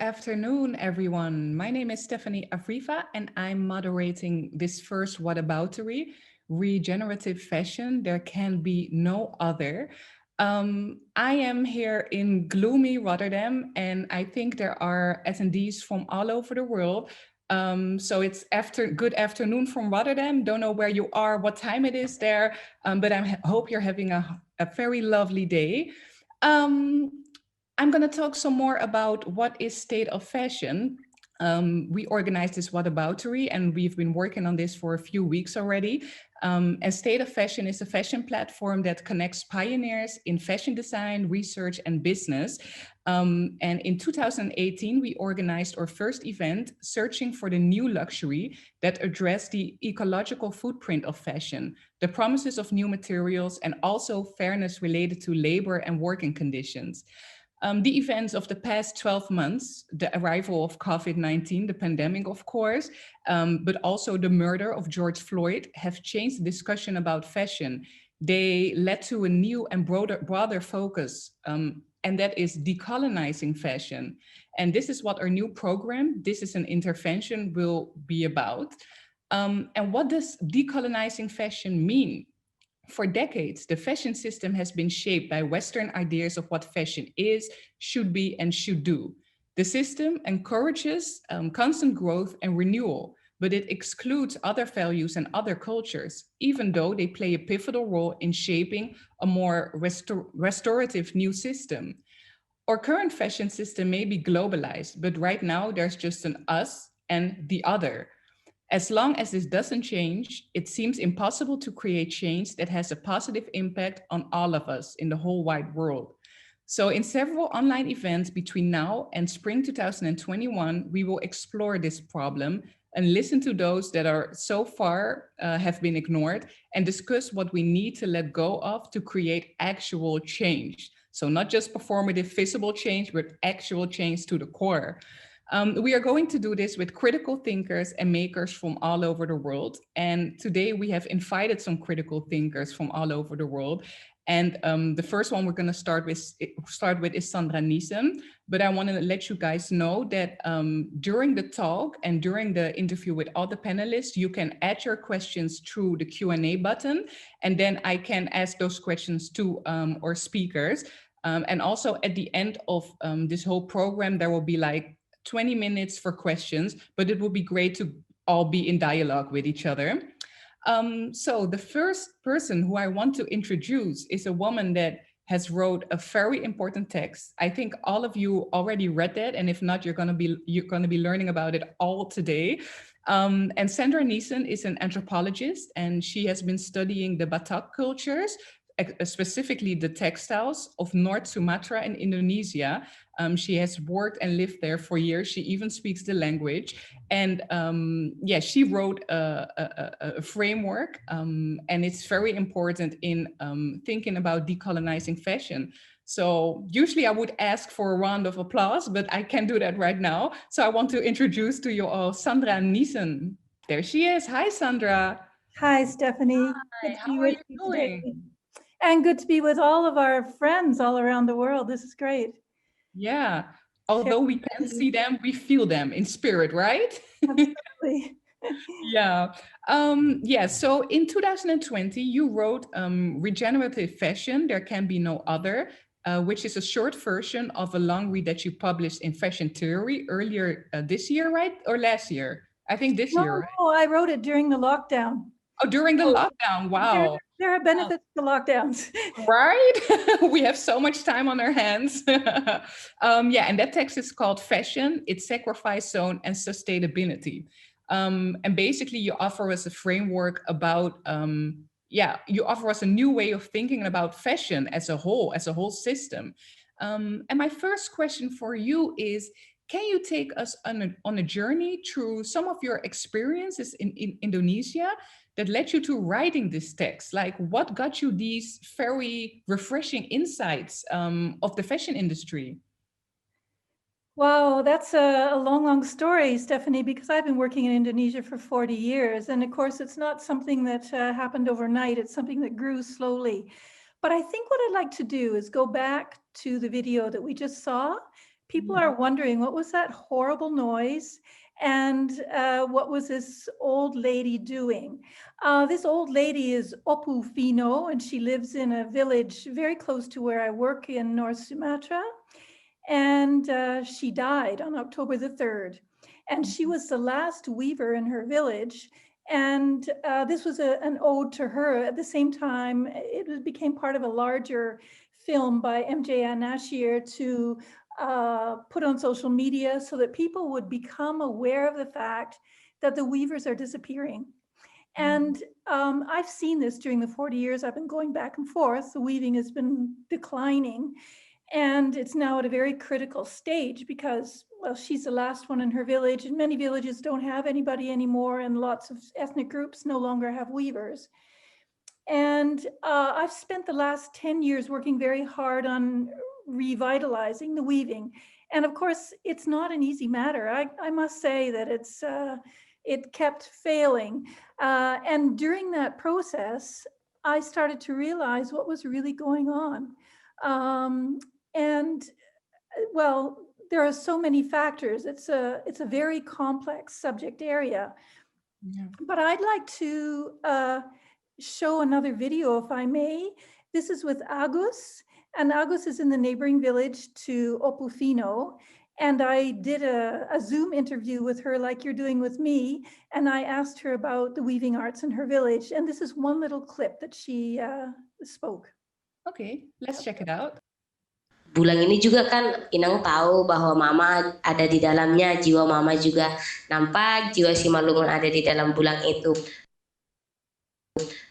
afternoon, everyone. My name is Stephanie Afrifa, and I'm moderating this first Whataboutery Regenerative Fashion. There can be no other. I am here in gloomy Rotterdam, and I think there are attendees from all over the world. So it's good afternoon from Rotterdam. Don't know where you are, what time it is there, but I hope you're having a very lovely day. I'm going to talk some more about what is state of fashion. We organized this Whataboutery, and we've been working on this for a few weeks already. And State of Fashion is a fashion platform that connects pioneers in fashion design, research, and business. And in 2018, we organized our first event, Searching for the New Luxury, that addressed the ecological footprint of fashion, the promises of new materials, and also fairness related to labor and working conditions. The events of the past 12 months, the arrival of COVID-19, the pandemic, of course, but also the murder of George Floyd have changed the discussion about fashion. They led to a new and broader focus, and that is decolonizing fashion. And this is what our new program, This is an Intervention, will be about. And what does decolonizing fashion mean? For decades, the fashion system has been shaped by Western ideas of what fashion is, should be, and should do. The system encourages constant growth and renewal, but it excludes other values and other cultures, even though they play a pivotal role in shaping a more restorative new system. Our current fashion system may be globalized, but right now there's just an us and the other. As long as this doesn't change, it seems impossible to create change that has a positive impact on all of us in the whole wide world. So in several online events between now and spring 2021, we will explore this problem and listen to those that are so far have been ignored and discuss what we need to let go of to create actual change. So not just performative visible change, but actual change to the core. We are going to do this with critical thinkers and makers from all over the world. And today we have invited some critical thinkers from all over the world. And the first one we're going to start with is Sandra Nissen. But I want to let you guys know that during the talk and during the interview with all the panelists, you can add your questions through the Q&A button. And then I can ask those questions to our speakers. And also at the end of this whole program, there will be like 20 minutes for questions, but it would be great to all be in dialogue with each other. So the first person who I want to introduce is a woman that has wrote a very important text. I think all of you already read that, and if not, you're going to be learning about it all today. And Sandra Niessen is an anthropologist, and she has been studying the Batak cultures, specifically the textiles of North-Sumatra in Indonesia. She has worked and lived there for years. She even speaks the language. And yeah, she wrote a framework, and it's very important in thinking about decolonizing fashion. So usually I would ask for a round of applause, but I can't do that right now. So I want to introduce to you all Sandra Nissen. There she is. Hi, Sandra. Hi, Stephanie. Hi, how are you doing? And good to be with all of our friends all around the world. This is great. Yeah, although we can't see them, we feel them in spirit, right? Absolutely. Yeah. Yeah, so in 2020, you wrote Regenerative Fashion, There Can Be No Other, which is a short version of a long read that you published in Fashion Theory earlier this year, right? Or last year? I think this year, right? No, I wrote it during the lockdown. Oh, during the lockdown. Wow. There are benefits to lockdowns. Right? We have so much time on our hands. Yeah, and that text is called Fashion, Its Sacrifice Zone and Sustainability. And basically you offer us a framework about, you offer us a new way of thinking about fashion as a whole system. And my first question for you is, can you take us on a journey through some of your experiences in Indonesia that led you to writing this text? Like, what got you these very refreshing insights of the fashion industry? Wow, that's a long story, Stephanie, because I've been working in Indonesia for 40 years. And of course, it's not something that happened overnight. It's something that grew slowly. But I think what I'd like to do is go back to the video that we just saw. people are wondering, what was that horrible noise? And what was this old lady doing? This old lady is Ompufino, and she lives in a village very close to where I work in North-Sumatra. And she died on October the 3rd. And she was the last weaver in her village. And this was an ode to her. At the same time, it became part of a larger film by MJ Anashir to put on social media so that people would become aware of the fact that the weavers are disappearing. And I've seen this during the 40 years I've been going back and forth. The weaving has been declining. And it's now at a very critical stage because, well, she's the last one in her village, and many villages don't have anybody anymore, and lots of ethnic groups no longer have weavers. And I've spent the last 10 years working very hard on revitalizing the weaving. And of course, it's not an easy matter. I must say that it kept failing. And during that process, I started to realize what was really going on. And well, there are so many factors. It's a very complex subject area. Yeah. But I'd like to show another video, if I may. This is with Agus, and Agus is in the neighboring village to Ompufino. And I did a Zoom interview with her like you're doing with me. And I asked her about the weaving arts in her village. And this is one little clip that she spoke. Okay, let's check it out. Bulang ini juga kan Inang tahu bahwa mama ada di dalamnya, jiwa mama juga nampak, jiwa Simalungun ada di dalam bulang itu.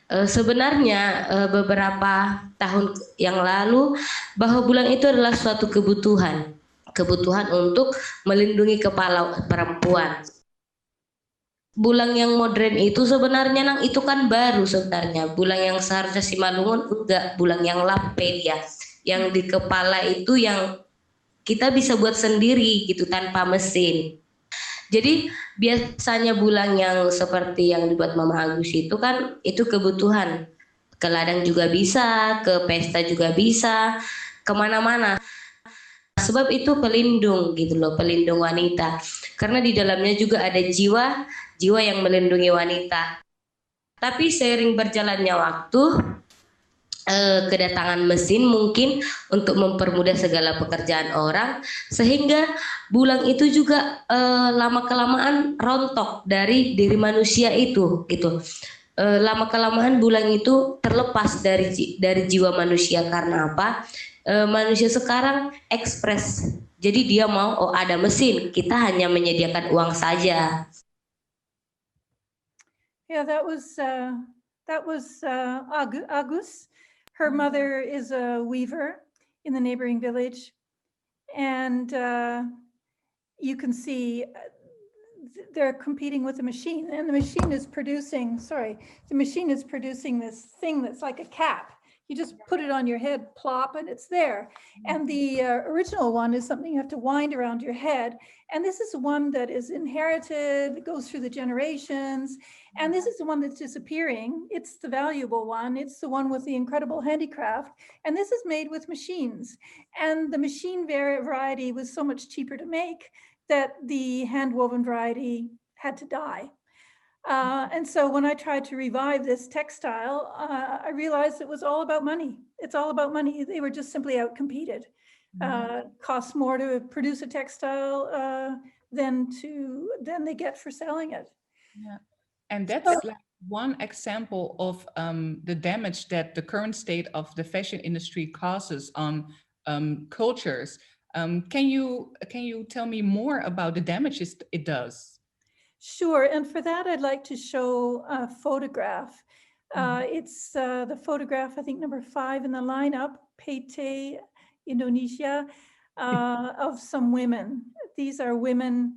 Sebenarnya beberapa tahun yang lalu bahwa bulang itu adalah suatu kebutuhan untuk melindungi kepala perempuan. Bulang yang modern itu sebenarnya nang itu kan baru sebenarnya. Bulang yang seharusnya Simalungun enggak, bulang yang lampe dia. Yang di kepala itu yang kita bisa buat sendiri gitu tanpa mesin. Jadi biasanya bulang yang seperti yang dibuat Mama Agus itu kan itu kebutuhan. Ke ladang juga bisa, ke pesta juga bisa, kemana-mana. Sebab itu pelindung gitu loh, pelindung wanita. Karena di dalamnya juga ada jiwa yang melindungi wanita. Tapi seiring berjalannya waktu, kedatangan mesin mungkin untuk mempermudah segala pekerjaan orang, sehingga bulang itu juga lama-kelamaan rontok dari diri manusia itu gitu. Lama-kelamaan bulang itu terlepas dari jiwa manusia. Karena apa? Manusia sekarang ekspres, jadi dia mau ada mesin, kita hanya menyediakan uang saja. Yeah, that was Agus. Her mother is a weaver in the neighboring village, and you can see they're competing with the machine, and the machine is producing this thing that's like a cap. You just put it on your head, plop, and it's there. And the original one is something you have to wind around your head. And this is one that is inherited, it goes through the generations. And this is the one that's disappearing. It's the valuable one. It's the one with the incredible handicraft. And this is made with machines. And the machine variety was so much cheaper to make that the hand-woven variety had to die. And so when I tried to revive this textile, I realized it was all about money. It's all about money. They were just simply out-competed. Costs more to produce a textile than they get for selling it. Yeah. And that's like one example of the damage that the current state of the fashion industry causes on cultures. Can you tell me more about the damages it does? Sure, and for that, I'd like to show a photograph. It's the photograph, I think, number 5 in the lineup, PT Indonesia, of some women. These are women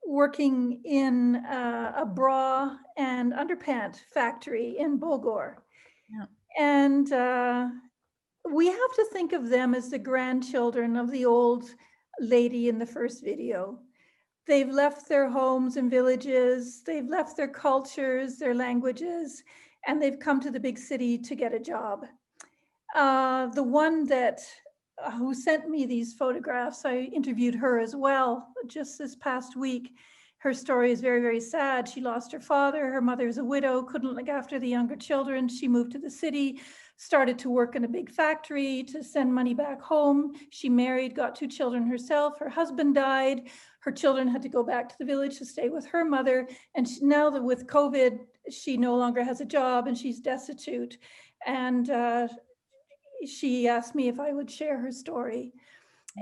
working in a bra and underpant factory in Bogor. Yeah. And we have to think of them as the grandchildren of the old lady in the first video. They've left their homes and villages, they've left their cultures, their languages, and they've come to the big city to get a job. The one that who sent me these photographs. I interviewed her as well just this past week. Her story is very, very sad. She lost her father. Her mother is a widow, couldn't look after the younger children. She moved to the city, started to work in a big factory to send money back home. She married, got 2 children herself. Her husband died. Her children had to go back to the village to stay with her mother. And now that with COVID, she no longer has a job and she's destitute. And she asked me if I would share her story.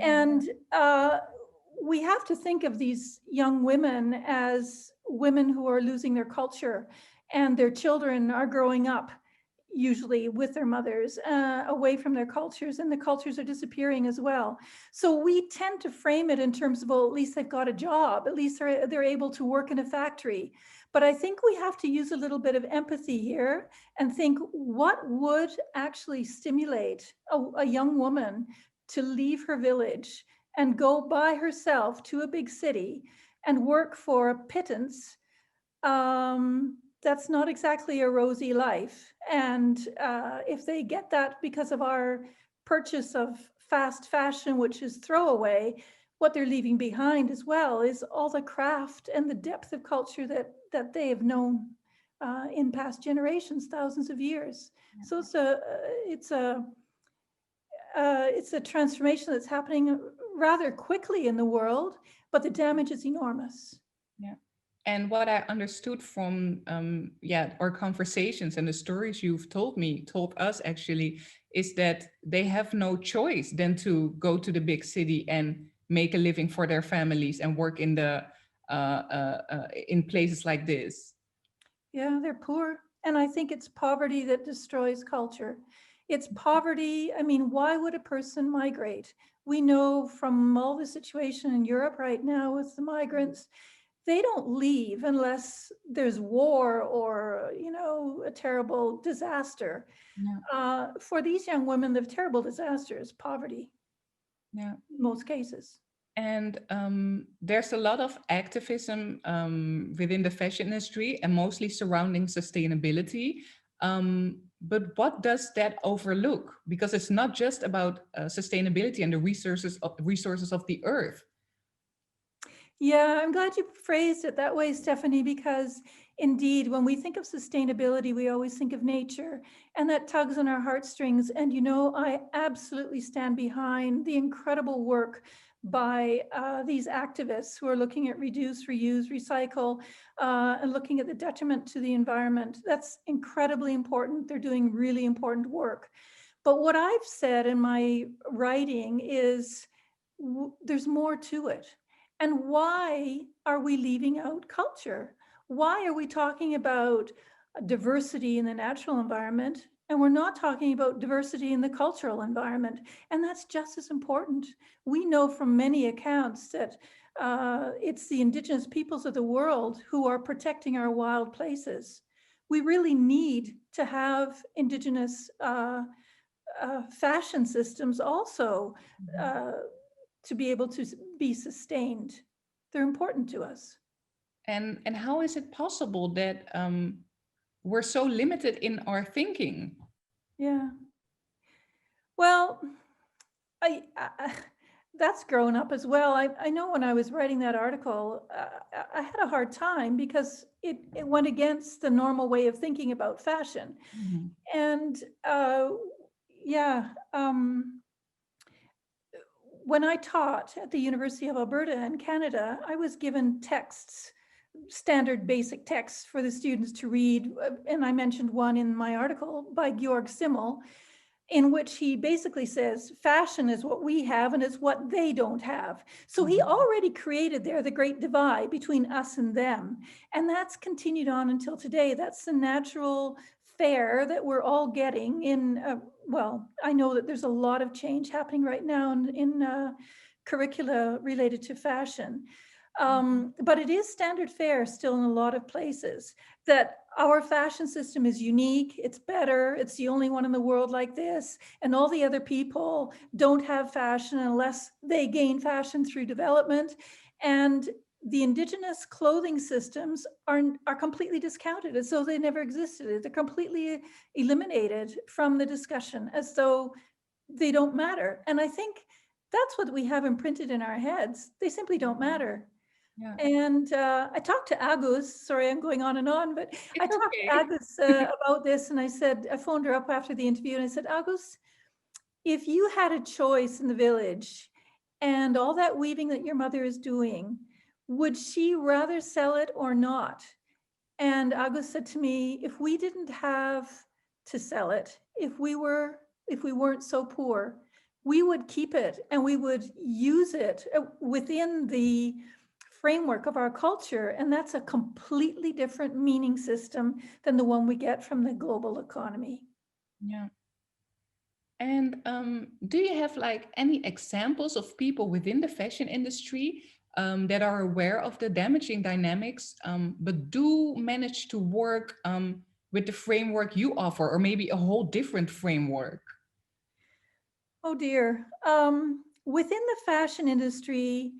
And we have to think of these young women as women who are losing their culture, and their children are growing up usually with their mothers away from their cultures, and the cultures are disappearing as well. So we tend to frame it in terms of, well, at least they've got a job, at least they're able to work in a factory. But I think we have to use a little bit of empathy here and think, what would actually stimulate a young woman to leave her village and go by herself to a big city and work for a pittance? That's not exactly a rosy life. And if they get that because of our purchase of fast fashion, which is throwaway, what they're leaving behind as well is all the craft and the depth of culture that they have known in past generations, thousands of years. So it's a transformation that's happening rather quickly in the world, but the damage is enormous. Yeah. And what I understood from our conversations and the stories you've told us actually, is that they have no choice than to go to the big city and make a living for their families and work in the in places like this. Yeah, they're poor. And I think it's poverty that destroys culture. It's poverty. I mean, why would a person migrate? We know from all the situation in Europe right now with the migrants, they don't leave unless there's war or, you know, a terrible disaster. Yeah. For these young women, the terrible disaster is poverty. Yeah. In most cases. And there's a lot of activism within the fashion industry and mostly surrounding sustainability. But what does that overlook? Because it's not just about sustainability and the resources of the earth. Yeah, I'm glad you phrased it that way, Stephanie, because indeed, when we think of sustainability, we always think of nature, and that tugs on our heartstrings. And, you know, I absolutely stand behind the incredible work by these activists who are looking at reduce, reuse, recycle, and looking at the detriment to the environment. That's incredibly important. They're doing really important work. But what I've said in my writing is there's more to it. And why are we leaving out culture? Why are we talking about diversity in the natural environment and we're not talking about diversity in the cultural environment? And that's just as important. We know from many accounts that it's the indigenous peoples of the world who are protecting our wild places. We really need to have indigenous fashion systems also to be able to be sustained. They're important to us. And how is it possible that we're so limited in our thinking? Yeah. Well, I that's grown up as well. I know when I was writing that article, I had a hard time because it went against the normal way of thinking about fashion. Mm-hmm. And when I taught at the University of Alberta in Canada, I was given texts, standard basic texts for the students to read. And I mentioned one in my article by Georg Simmel, in which he basically says, fashion is what we have and it's what they don't have. So he already created there the great divide between us and them. And that's continued on until today. That's the natural fare that we're all getting in, well, I know that there's a lot of change happening right now in curricula related to fashion. But it is standard fare still in a lot of places, that our fashion system is unique, it's better, it's the only one in the world like this, and all the other people don't have fashion unless they gain fashion through development. And the indigenous clothing systems are completely discounted as though they never existed. They're completely eliminated from the discussion, as though they don't matter. And I think that's what we have imprinted in our heads. They simply don't matter. Yeah, And I talked to Agus, sorry, I'm going on and on, but I it's talked to okay. Agus about this, and I said, I phoned her up after the interview and I said, Agus, if you had a choice in the village and all that weaving that your mother is doing, would she rather sell it or not? And Agus said to me, if we didn't have to sell it, if we weren't so poor, we would keep it and we would use it within the framework of our culture. And that's a completely different meaning system than the one we get from the global economy. Yeah. And do you have like any examples of people within the fashion industry that are aware of the damaging dynamics, but do manage to work with the framework you offer, or maybe a whole different framework? Oh dear. Within the fashion industry,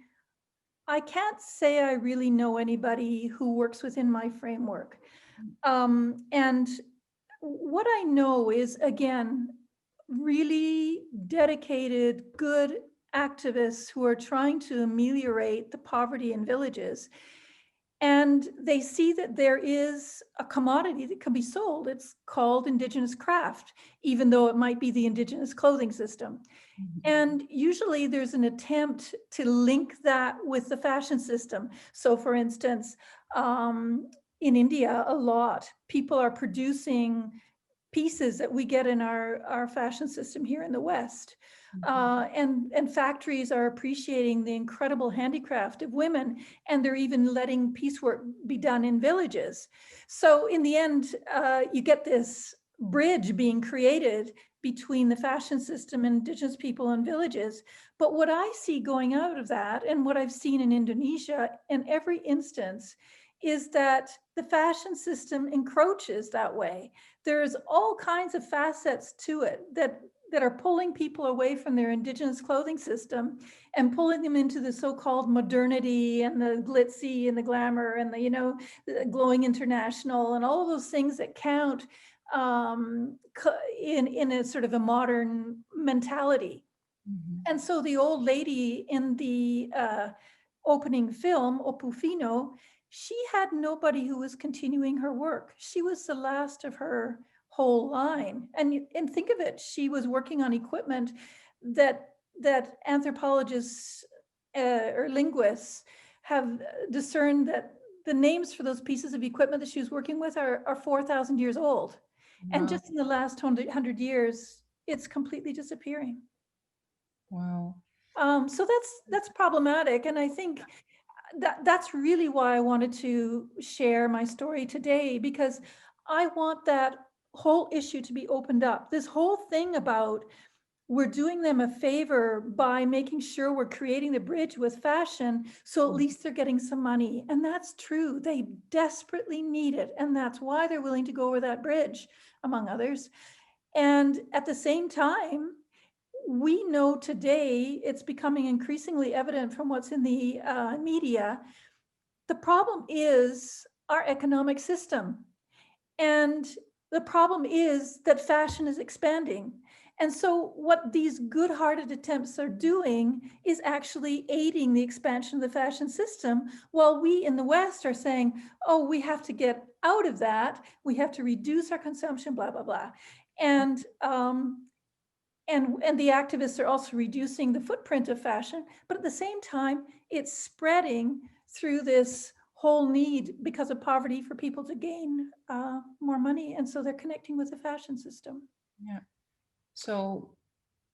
I can't say I really know anybody who works within my framework. And what I know is, again, really dedicated, good activists who are trying to ameliorate the poverty in villages. And they see that there is a commodity that can be sold. It's called Indigenous craft, even though it might be the Indigenous clothing system. And usually there's an attempt to link that with the fashion system. So for instance, in India, a lot, people are producing pieces that we get in our fashion system here in the West. And factories are appreciating the incredible handicraft of women, and they're even letting piecework be done in villages. So in the end, you get this bridge being created between the fashion system and Indigenous people and villages. But what I see going out of that, and what I've seen in Indonesia in every instance, is that the fashion system encroaches that way. There's all kinds of facets to it that are pulling people away from their Indigenous clothing system and pulling them into the so-called modernity and the glitzy and the glamour and the, the glowing international and all of those things that count in a sort of a modern mentality. And so the old lady in the opening film, Ompufino, she had nobody who was continuing her work. She was the last of her whole line. And think of it, she was working on equipment that anthropologists or linguists have discerned that the names for those pieces of equipment that she was working with are 4,000 years old. Wow. And just in the last 100 years, it's completely disappearing. Wow. So that's problematic. And I think that's really why I wanted to share my story today, because I want that whole issue to be opened up. This whole thing about we're doing them a favor by making sure we're creating the bridge with fashion, so at least they're getting some money. And that's true. They desperately need it. And that's why they're willing to go over that bridge, among others. And at the same time, we know today, it's becoming increasingly evident from what's in the media, the problem is our economic system. And the problem is that fashion is expanding. And so what these good-hearted attempts are doing is actually aiding the expansion of the fashion system, while we in the West are saying, oh, we have to get out of that. We have to reduce our consumption, blah, blah, blah. And the activists are also reducing the footprint of fashion, but at the same time, it's spreading through this whole need because of poverty for people to gain more money. And so they're connecting with the fashion system. Yeah. So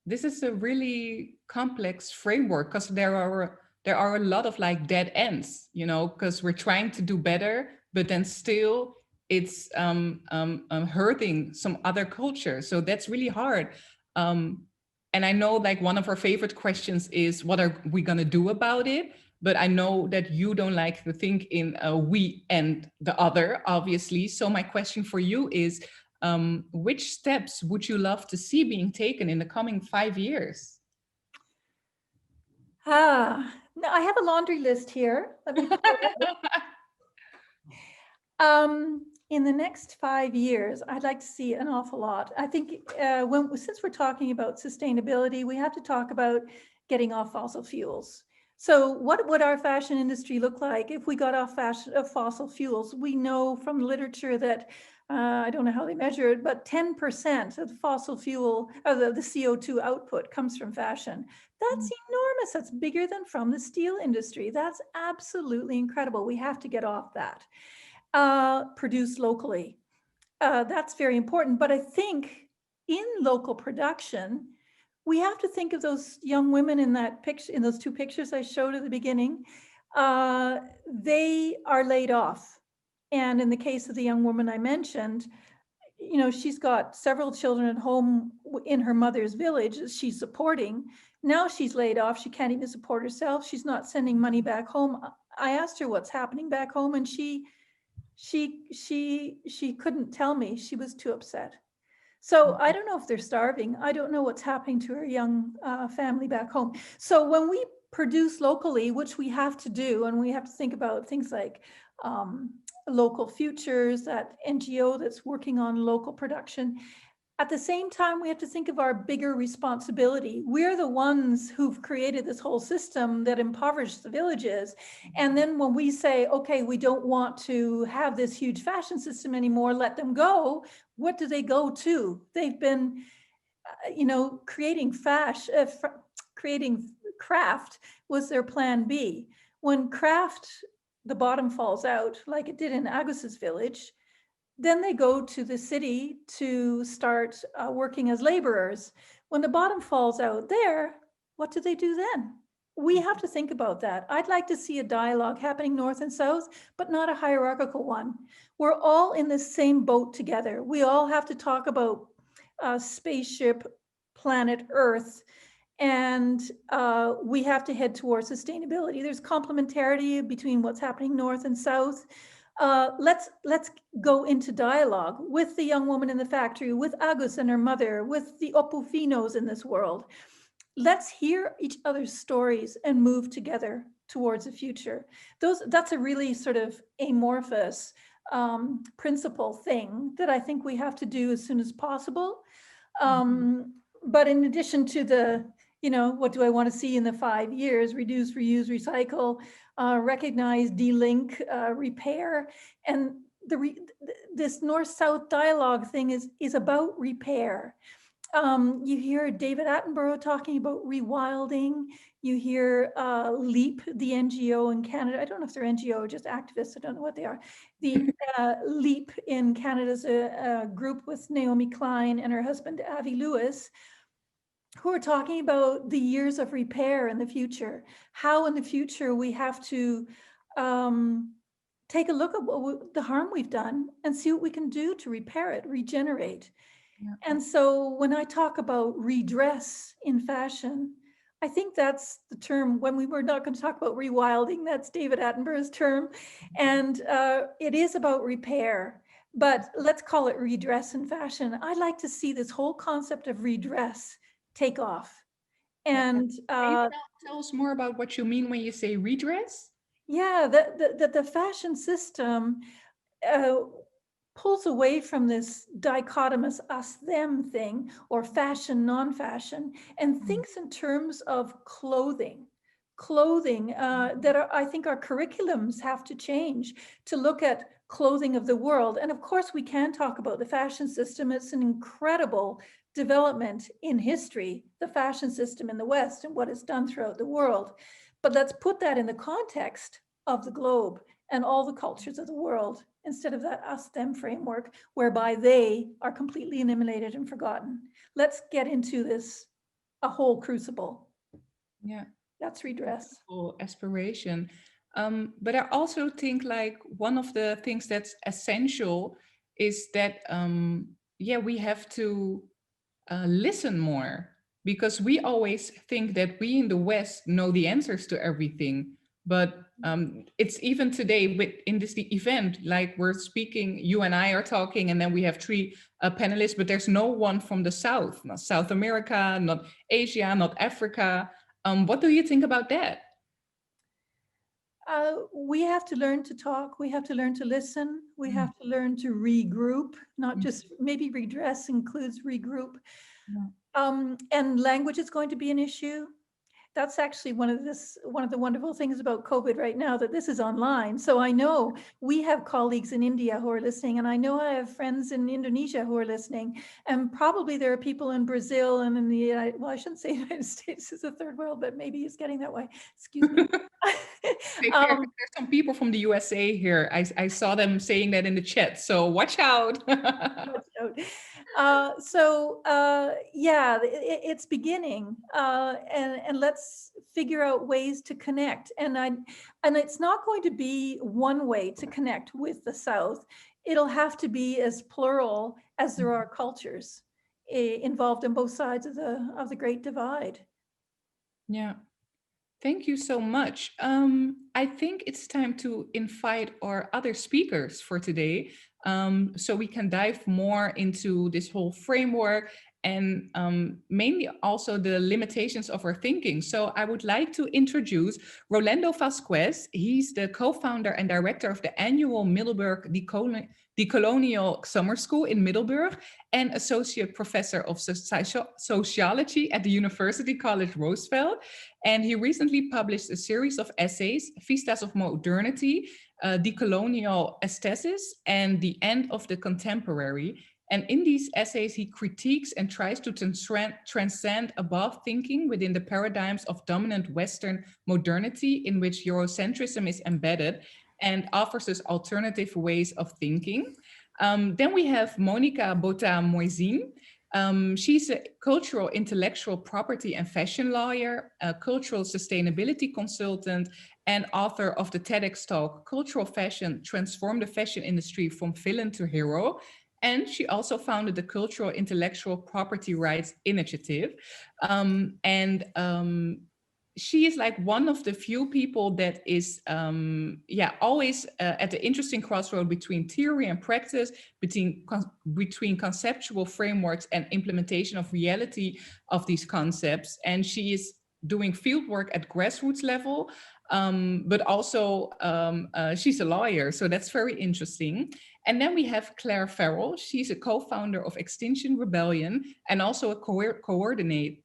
this is a really complex framework, because there are a lot of like dead ends, because we're trying to do better, but then still it's hurting some other culture. So that's really hard. And I know like one of our favorite questions is, what are we going to do about it? But I know that you don't like to think in we and the other, obviously. So my question for you is, which steps would you love to see being taken in the coming 5 years? Now I have a laundry list here. Let me in the next 5 years, I'd like to see an awful lot. I think since we're talking about sustainability, we have to talk about getting off fossil fuels. So what would our fashion industry look like if we got off fossil fuels? We know from literature that, I don't know how they measure it, but 10% of the fossil fuel, the CO2 output comes from fashion. That's enormous. That's bigger than from the steel industry. That's absolutely incredible. We have to get off that. Produce locally. That's very important. But I think in local production, we have to think of those young women in that picture, in those two pictures I showed at the beginning. They are laid off. And in the case of the young woman I mentioned, you know, she's got several children at home in her mother's village she's supporting. Now she's laid off. She can't even support herself. She's not sending money back home. I asked her what's happening back home, and she couldn't tell me. She was too upset. So I don't know if they're starving. I don't know what's happening to her young family back home. So when we produce locally, which we have to do, and we have to think about things like Local Futures, that NGO that's working on local production. At the same time, we have to think of our bigger responsibility. We're the ones who've created this whole system that impoverished the villages. And then when we say, okay, we don't want to have this huge fashion system anymore, let them go, what do they go to? They've been, you know, creating craft was their plan B. When craft, the bottom falls out, like it did in Agus's village, then they go to the city to start working as laborers. When the bottom falls out there, what do they do then? We have to think about that. I'd like to see a dialogue happening north and south, but not a hierarchical one. We're all in the same boat together. We all have to talk about spaceship, planet Earth, and we have to head towards sustainability. There's complementarity between what's happening north and south. Let's go into dialogue with the young woman in the factory, with Agus and her mother, with the Ompufinos in this world. Let's hear each other's stories and move together towards the future. That's a really sort of amorphous principle thing that I think we have to do as soon as possible. But in addition to the, you know, what do I want to see in the 5 years? Reduce, reuse, recycle, recognize, delink, repair. And this North-South dialogue thing is about repair. You hear David Attenborough talking about rewilding. You hear LEAP, the NGO in Canada. I don't know if they're NGO or just activists. I don't know what they are. The LEAP in Canada is a group with Naomi Klein and her husband, Avi Lewis, who are talking about the years of repair in the future, how in the future we have to take a look at the harm we've done and see what we can do to repair it, regenerate. Yeah. And so when I talk about redress in fashion, I think that's the term. When we were not going to talk about rewilding, that's David Attenborough's term. And it is about repair, but let's call it redress in fashion. I'd like to see this whole concept of redress take off. And can you tell us more about what you mean when you say redress? Yeah, the fashion system pulls away from this dichotomous us-them thing, or fashion, non-fashion, and thinks in terms of clothing that I think our curriculums have to change to look at clothing of the world. And of course, we can talk about the fashion system. It's an incredible development in history, the fashion system in the West and what it's done throughout the world. But let's put that in the context of the globe and all the cultures of the world, instead of that us-them framework whereby they are completely eliminated and forgotten. Let's get into this, a whole crucible. Yeah. That's redress. Aspiration. But I also think like one of the things that's essential is that, we have to listen more, because we always think that we in the West know the answers to everything. But it's even today in this event, like we're speaking, you and I are talking, and then we have 3 panelists, but there's no one from the South, not South America, not Asia, not Africa. What do you think about that? We have to learn to talk. We have to learn to listen. We have to learn to regroup, not just maybe redress includes regroup. And language is going to be an issue. That's actually one of the wonderful things about COVID right now, that this is online. So I know we have colleagues in India who are listening, and I know I have friends in Indonesia who are listening, and probably there are people in Brazil and in the, well, I shouldn't say United States is a third world, but maybe it's getting that way. Excuse me. There's some people from the USA here. I saw them saying that in the chat, so watch out. Yeah, it's beginning, and let's figure out ways to connect. And it's not going to be one way to connect with the South. It'll have to be as plural as there are cultures involved in both sides of the Great Divide. Yeah. Thank you so much. I think it's time to invite our other speakers for today, so we can dive more into this whole framework and mainly also the limitations of our thinking. So I would like to introduce Rolando Vázquez. He's the co-founder and director of the annual Middelburg Decolonial Summer School in Middelburg and associate professor of sociology at the University College Roosevelt. And he recently published a series of essays, Vistas of Modernity, Decolonial Aesthesis, and The End of the Contemporary. And in these essays, he critiques and tries to transcend above thinking within the paradigms of dominant Western modernity in which Eurocentrism is embedded, and offers us alternative ways of thinking. Then we have Monica Boța-Moisin. She's a cultural intellectual property and fashion lawyer, a cultural sustainability consultant, and author of the TEDx talk, Cultural Fashion, Transform the Fashion Industry from Villain to Hero. And she also founded the Cultural Intellectual Property Rights Initiative. She is like one of the few people that is always at the interesting crossroad between theory and practice, between conceptual frameworks and implementation of reality of these concepts. And she is doing field work at grassroots level, but also she's a lawyer, so that's very interesting. And then we have Clare Farrell. She's a co-founder of Extinction Rebellion and also a coordinator.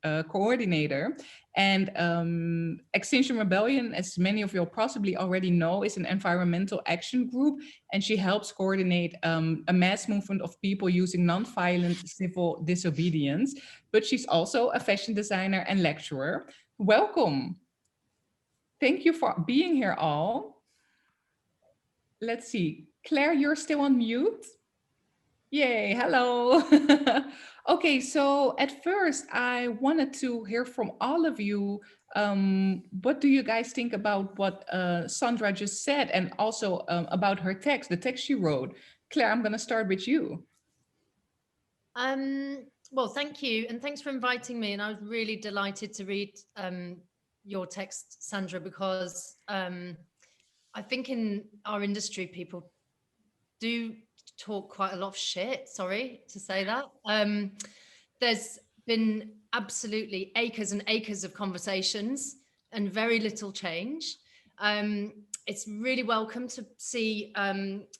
And Extinction Rebellion, as many of you possibly already know, is an environmental action group, and she helps coordinate a mass movement of people using non-violent civil disobedience. But she's also a fashion designer and lecturer. Welcome. Thank you for being here all. Let's see. Claire, you're still on mute? Yay, hello. Okay, so at first I wanted to hear from all of you. What do you guys think about what Sandra just said, and also about her text, the text she wrote? Claire, I'm going to start with you. Well, thank you. And thanks for inviting me. And I was really delighted to read your text, Sandra, because I think in our industry, people do talk quite a lot of shit, sorry to say that. There's been absolutely acres and acres of conversations and very little change. It's really welcome to see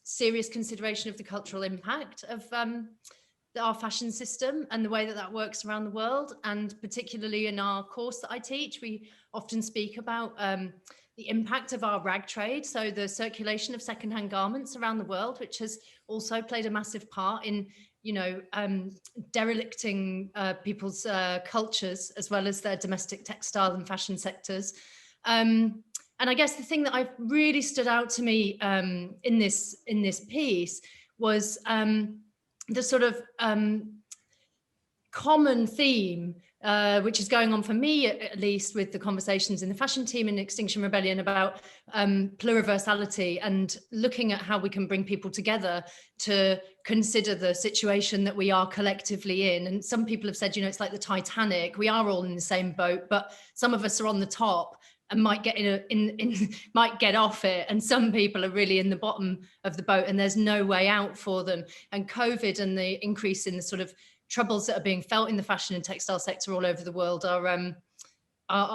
serious consideration of the cultural impact of our fashion system and the way that works around the world. And particularly in our course that I teach, we often speak about the impact of our rag trade, so the circulation of secondhand garments around the world, which has also played a massive part in, derelicting people's cultures as well as their domestic textile and fashion sectors. And I guess the thing that I've really stood out to me in this piece was the sort of common theme, which is going on for me, at least, with the conversations in the fashion team in Extinction Rebellion about pluriversality and looking at how we can bring people together to consider the situation that we are collectively in. And some people have said, it's like the Titanic. We are all in the same boat, but some of us are on the top and might get might get off it, and some people are really in the bottom of the boat and there's no way out for them. And COVID and the increase in the sort of troubles that are being felt in the fashion and textile sector all over the world are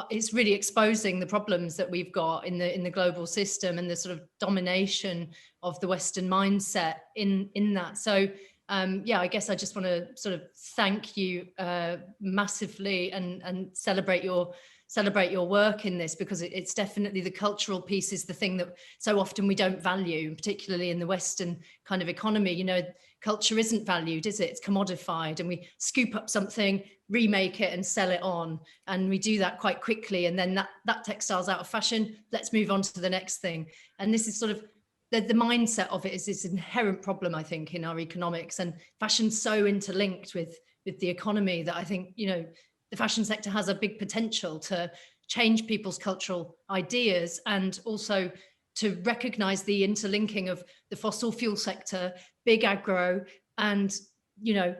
it's really exposing the problems that we've got in the global system and the sort of domination of the Western mindset in that. So yeah, I guess I just want to sort of thank you massively and celebrate your work in this, because it's definitely, the cultural piece is the thing that so often we don't value, particularly in the Western kind of economy. You know, culture isn't valued, is it? It's commodified, and we scoop up something, remake it and sell it on, and we do that quite quickly, and then that textile's out of fashion, let's move on to the next thing. And this is sort of the mindset of it is this inherent problem, I think, in our economics, and fashion's so interlinked with the economy that I think, you know, the fashion sector has a big potential to change people's cultural ideas, and also to recognize the interlinking of the fossil fuel sector, big agro, and, you know,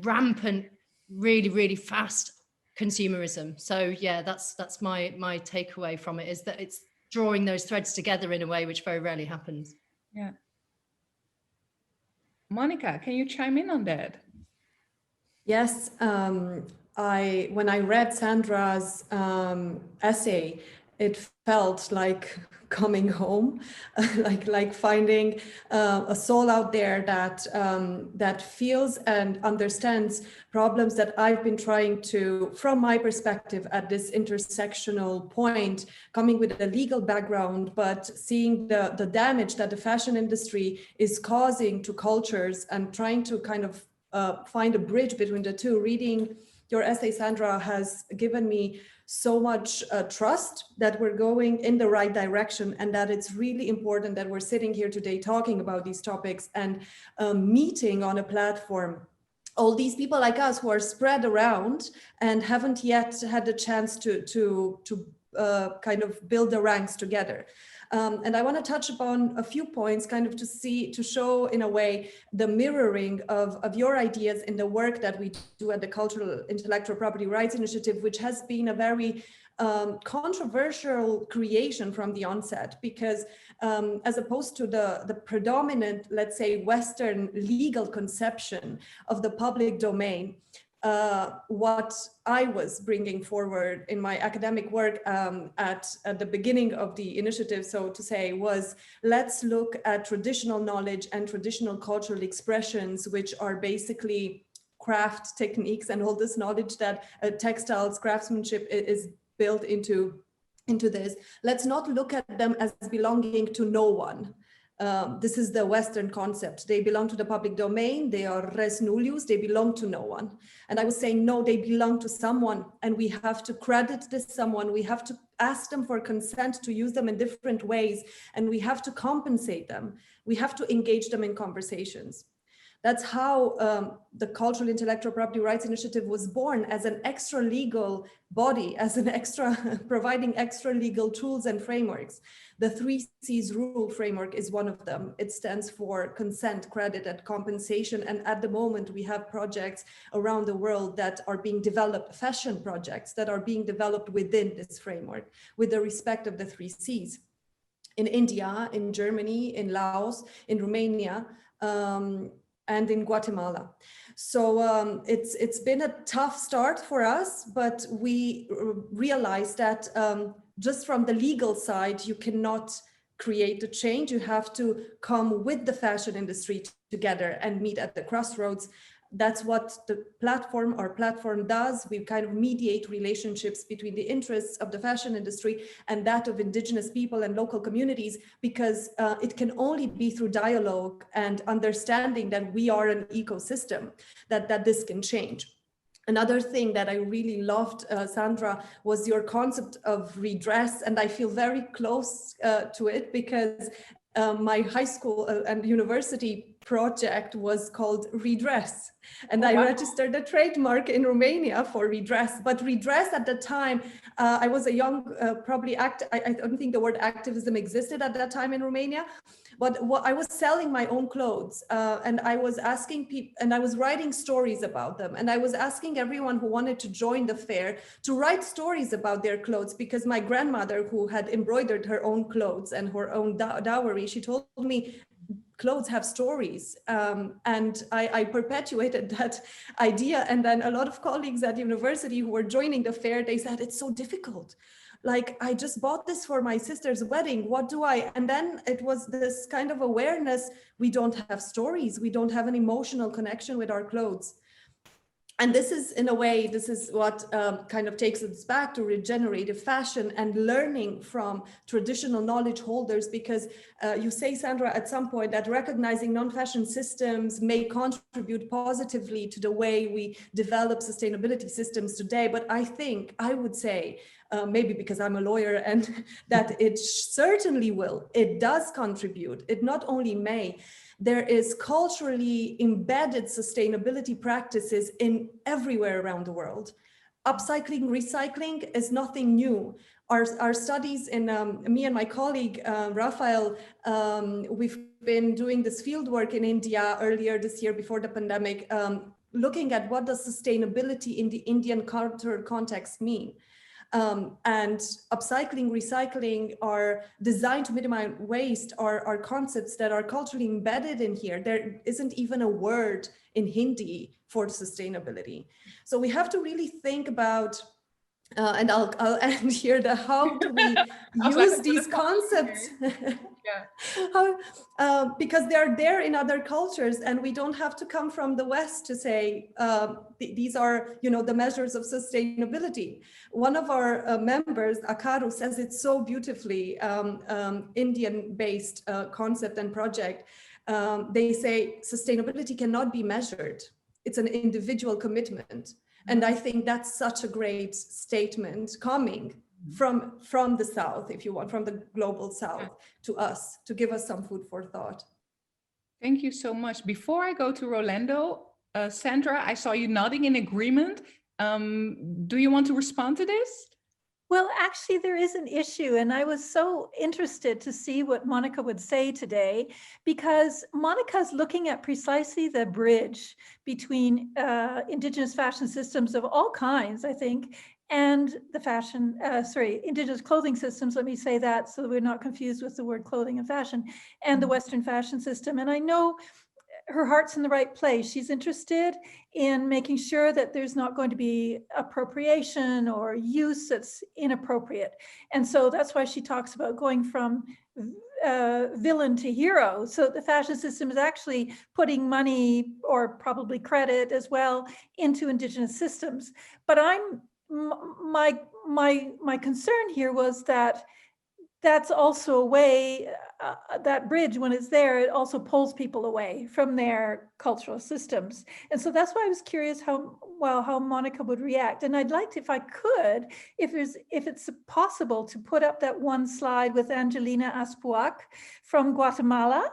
rampant, really, really fast consumerism. So yeah, that's my takeaway from it, is that it's drawing those threads together in a way which very rarely happens. Yeah. Monica, can you chime in on that? Yes, when I read Sandra's essay, it felt like coming home, like finding a soul out there that feels and understands problems that I've been trying to, from my perspective, at this intersectional point, coming with a legal background, but seeing the damage that the fashion industry is causing to cultures, and trying to kind of find a bridge between the two. Reading your essay, Sandra, has given me so much trust that we're going in the right direction, and that it's really important that we're sitting here today talking about these topics and meeting on a platform all these people like us who are spread around and haven't yet had the chance to kind of build the ranks together. And I want to touch upon a few points, kind of to show in a way the mirroring of your ideas in the work that we do at the Cultural Intellectual Property Rights Initiative, which has been a very controversial creation from the onset, because as opposed to the predominant, let's say, Western legal conception of the public domain, what I was bringing forward in my academic work at the beginning of the initiative, so to say, was let's look at traditional knowledge and traditional cultural expressions, which are basically craft techniques and all this knowledge that textiles, craftsmanship is built into this. Let's not look at them as belonging to no one. This is the Western concept. They belong to the public domain. They are res nullius. They belong to no one. And I was saying, no, they belong to someone. And we have to credit this someone. We have to ask them for consent to use them in different ways. And we have to compensate them. We have to engage them in conversations. That's how the Cultural Intellectual Property Rights Initiative was born, as an extra legal body, as an extra, providing extra legal tools and frameworks. The 3 C's rule framework is one of them. It stands for consent, credit, and compensation. And at the moment, we have projects around the world that are being developed, fashion projects that are being developed within this framework, with the respect of the 3 C's. In India, in Germany, in Laos, in Romania, and in Guatemala. So it's been a tough start for us, but we realized that just from the legal side, you cannot create the change. You have to come with the fashion industry together and meet at the crossroads. That's what the platform, our platform, does. We kind of mediate relationships between the interests of the fashion industry and that of indigenous people and local communities, because it can only be through dialogue and understanding that we are an ecosystem that this can change. Another thing that I really loved, Sandra, was your concept of redress, and I feel very close to it, because my high school and university project was called Redress, and I registered a trademark in Romania for redress. But redress at the time, I was a young, probably I don't think the word activism existed at that time in Romania, but I was selling my own clothes, and I was asking people, and I was writing stories about them, and I was asking everyone who wanted to join the fair to write stories about their clothes, because my grandmother, who had embroidered her own clothes and her own dowry, she told me, clothes have stories. And I perpetuated that idea. And then a lot of colleagues at university who were joining the fair, they said, it's so difficult. Like, I just bought this for my sister's wedding. What do I? And then it was this kind of awareness. We don't have stories. We don't have an emotional connection with our clothes. And this is, in a way, this is what kind of takes us back to regenerative fashion and learning from traditional knowledge holders, because you say, Sandra, at some point that recognizing non-fashion systems may contribute positively to the way we develop sustainability systems today. But I would say, maybe because I'm a lawyer, and that it certainly will. It does contribute. It not only may. There is culturally embedded sustainability practices in everywhere around the world. Upcycling, recycling is nothing new. Our studies in, me and my colleague, Rafael, we've been doing this field work in India earlier this year before the pandemic, looking at what does sustainability in the Indian cultural context mean. And upcycling, recycling are designed to minimize waste, are concepts that are culturally embedded in here. There isn't even a word in Hindi for sustainability. So we have to really think about, and I'll end here, how do we use these concepts? How, because they're there in other cultures, and we don't have to come from the West to say these are, the measures of sustainability. One of our members, Akaru, says it so beautifully, Indian-based concept and project. They say sustainability cannot be measured. It's an individual commitment. And I think that's such a great statement coming from the South, if you want, from the global South to us, to give us some food for thought. Thank you so much. Before I go to Rolando, Sandra, I saw you nodding in agreement. Do you want to respond to this? Well, actually, there is an issue, and I was so interested to see what Monica would say today, because Monica's looking at precisely the bridge between indigenous fashion systems of all kinds, I think, and the indigenous clothing systems, let me say that so that we're not confused with the word clothing and fashion, and the Western fashion system. And I know her heart's in the right place. She's interested in making sure that there's not going to be appropriation or use that's inappropriate. And so that's why she talks about going from villain to hero. So the fashion system is actually putting money, or probably credit as well, into indigenous systems. But my concern here was that that's also a way, that bridge, when it's there, it also pulls people away from their cultural systems. And so that's why I was curious how Monica would react. And I'd like to, if I could, if it's possible, to put up that one slide with Angelina Aspoin from Guatemala.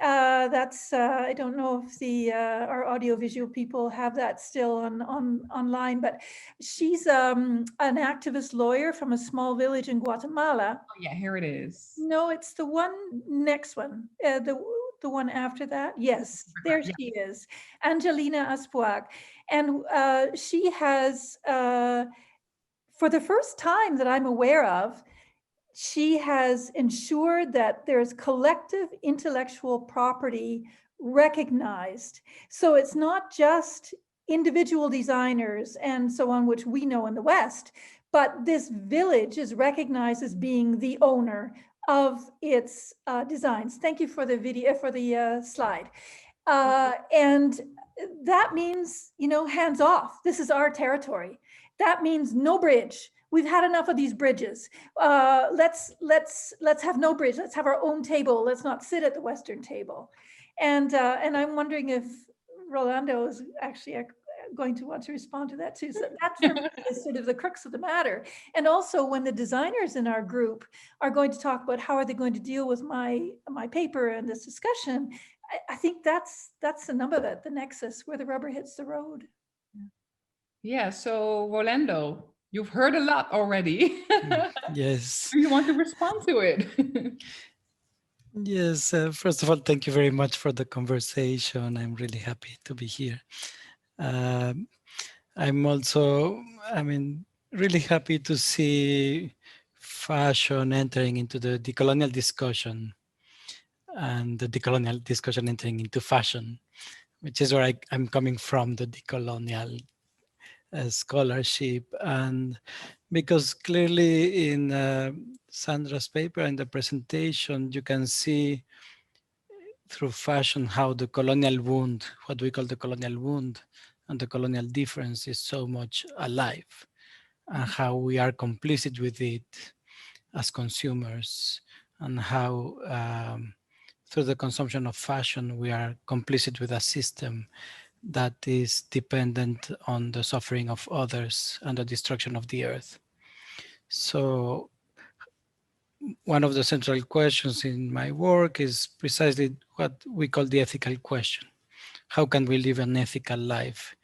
I don't know if our audiovisual people have that still online, but she's an activist lawyer from a small village in Guatemala. Oh yeah, here it is. No, it's the next one, the one after that. Yes, there she is, Angelina Aspoin. And she has, for the first time that I'm aware of, she has ensured that there's collective intellectual property recognized. So it's not just individual designers and so on, which we know in the West, but this village is recognized as being the owner of its designs. Thank you for the video, for the slide. And that means, hands off. This is our territory. That means no bridge. We've had enough of these bridges. Let's have no bridge. Let's have our own table. Let's not sit at the Western table. And I'm wondering if Rolando is actually going to want to respond to that too. So that for me is sort of the crux of the matter. And also, when the designers in our group are going to talk about how are they going to deal with my paper and this discussion, I think that's the number, the nexus where the rubber hits the road. Yeah. So Rolando, you've heard a lot already. Yes. Do you want to respond to it? Yes. First of all, thank you very much for the conversation. I'm really happy to be here. I'm also, really happy to see fashion entering into the decolonial discussion. and the decolonial discussion entering into fashion, which is where I'm coming from, the decolonial scholarship. And because clearly in Sandra's paper and the presentation, you can see through fashion how the colonial wound, what we call the colonial wound, and the colonial difference is so much alive, and how we are complicit with it as consumers, and how through the consumption of fashion, we are complicit with a system that is dependent on the suffering of others and the destruction of the earth. So one of the central questions in my work is precisely what we call the ethical question. How can we live an ethical life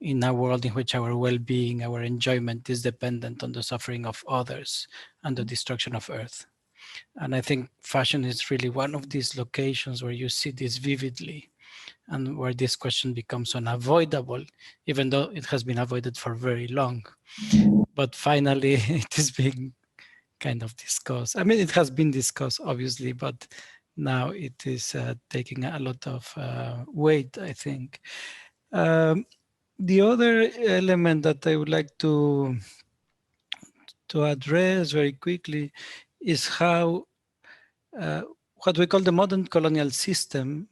in a world in which our well-being, our enjoyment is dependent on the suffering of others and the destruction of earth? And I think fashion is really one of these locations where you see this vividly, and where this question becomes unavoidable, even though it has been avoided for very long. But finally, it is being kind of discussed. I mean, it has been discussed, obviously, but now it is taking a lot of weight, I think. The other element that I would like to address very quickly is how what we call the modern colonial system,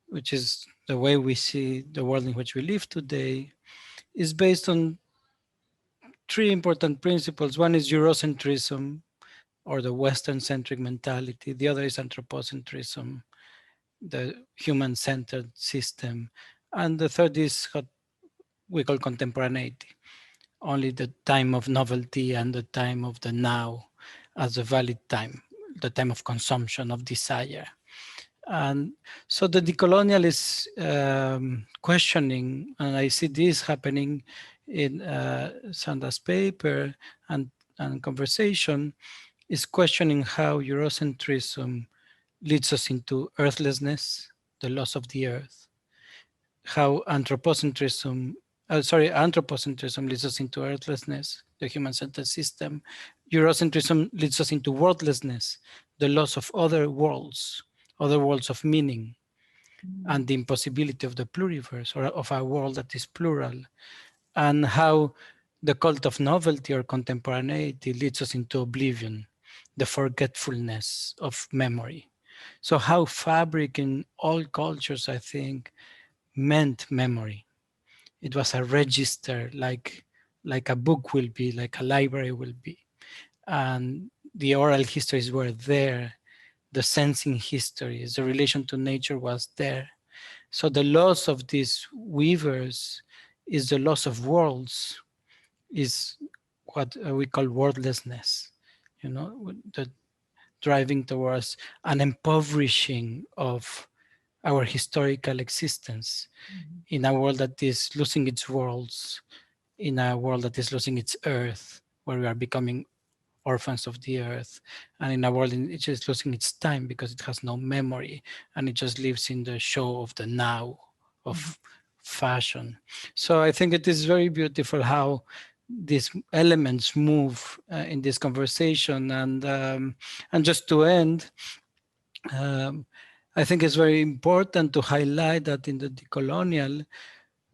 which is the way we see the world in which we live today, is based on three important principles. One is Eurocentrism, or the Western-centric mentality. The other is anthropocentrism, the human-centered system. And the third is what we call contemporaneity, only the time of novelty and the time of the now as a valid time, the time of consumption, of desire. And so the decolonial is questioning, and I see this happening in Sandra's paper and conversation, is questioning how Eurocentrism leads us into earthlessness, the loss of the earth, how anthropocentrism leads us into earthlessness, the human-centered system. Eurocentrism leads us into worldlessness, the loss of other worlds of meaning, and the impossibility of the pluriverse, or of a world that is plural, and how the cult of novelty or contemporaneity leads us into oblivion, the forgetfulness of memory. So how fabric in all cultures, I think, meant memory. It was a register, like a book will be, like a library will be. And the oral histories were there. The sensing histories, the relation to nature was there. So the loss of these weavers is the loss of worlds, is what we call wordlessness, the driving towards an impoverishing of our historical existence in a world that is losing its worlds, in a world that is losing its earth, where we are becoming orphans of the earth, and in a world in which is losing its time because it has no memory and it just lives in the show of the now of fashion. So I think it is very beautiful how these elements move in this conversation. And just to end, I think it's very important to highlight that in the decolonial,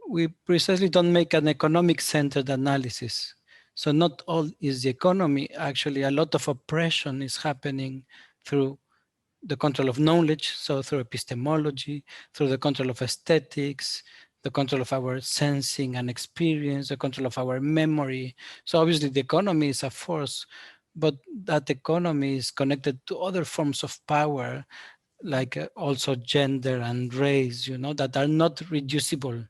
we precisely don't make an economic-centered analysis. So not all is the economy. Actually, a lot of oppression is happening through the control of knowledge, so through epistemology, through the control of aesthetics, the control of our sensing and experience, the control of our memory. So obviously the economy is a force, but that economy is connected to other forms of power, like also gender and race, that are not reducible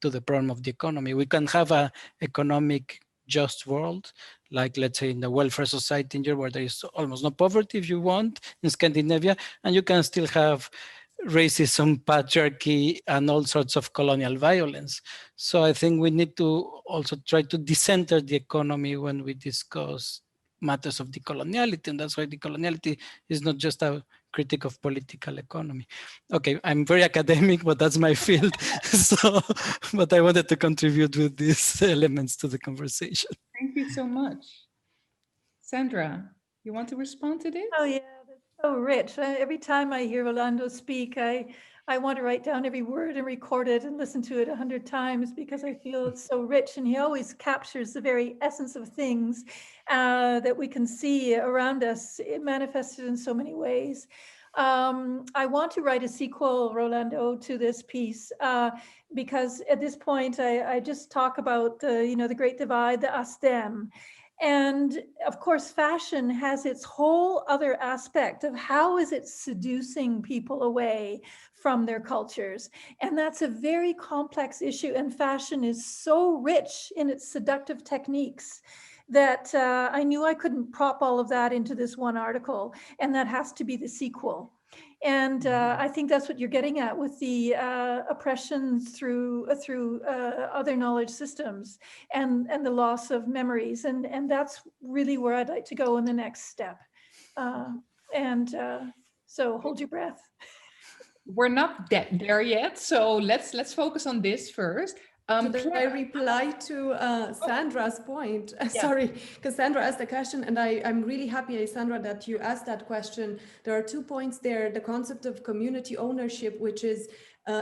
to the problem of the economy. We can have an economic just world, like let's say in the welfare society in Europe, where there is almost no poverty if you want, in Scandinavia, and you can still have racism, patriarchy, and all sorts of colonial violence. So I think we need to also try to decenter the economy when we discuss matters of decoloniality, and that's why decoloniality is not just a critique of political economy. Okay, I'm very academic, but that's my field. So, but I wanted to contribute with these elements to the conversation. Thank you so much. Sandra, you want to respond to this? Oh yeah, So rich. Every time I hear Rolando speak, I want to write down every word and record it and listen to it 100 times because I feel it's so rich. And he always captures the very essence of things that we can see around us, it manifested in so many ways. I want to write a sequel, Rolando, to this piece because at this point I just talk about the Great Divide, the us-them. And of course, fashion has its whole other aspect of how is it seducing people away from their cultures. And that's a very complex issue. And fashion is so rich in its seductive techniques that I knew I couldn't prop all of that into this one article. And that has to be the sequel. And I think that's what you're getting at with the oppression through other knowledge systems and the loss of memories. And that's really where I'd like to go in the next step. So hold your breath. We're not there yet, so let's focus on this first. Should I reply to Sandra's point? Sorry, because Sandra asked the question, and I'm really happy, Sandra, that you asked that question. There are 2 points there. The concept of community ownership, which is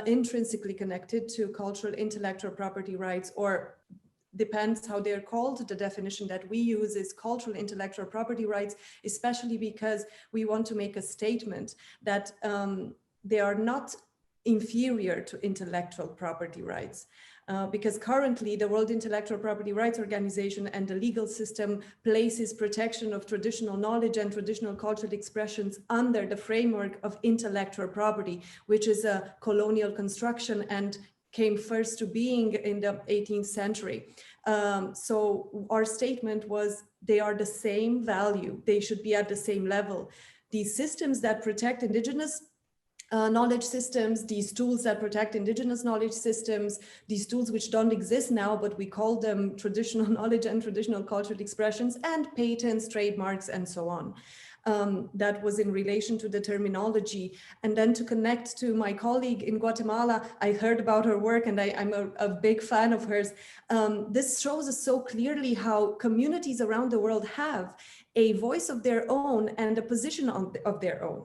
intrinsically connected to cultural intellectual property rights, or depends how they're called. The definition that we use is cultural intellectual property rights, especially because we want to make a statement that they are not inferior to intellectual property rights. Because currently the World Intellectual Property Rights Organization and the legal system places protection of traditional knowledge and traditional cultural expressions under the framework of intellectual property, which is a colonial construction and came first to being in the 18th century. So our statement was they are the same value. They should be at the same level. These systems that protect indigenous knowledge systems, these tools that protect indigenous knowledge systems, these tools which don't exist now, but we call them traditional knowledge and traditional cultural expressions, and patents, trademarks, and so on. That was in relation to the terminology. And then to connect to my colleague in Guatemala, I heard about her work and I'm a big fan of hers. This shows us so clearly how communities around the world have a voice of their own and a position of their own.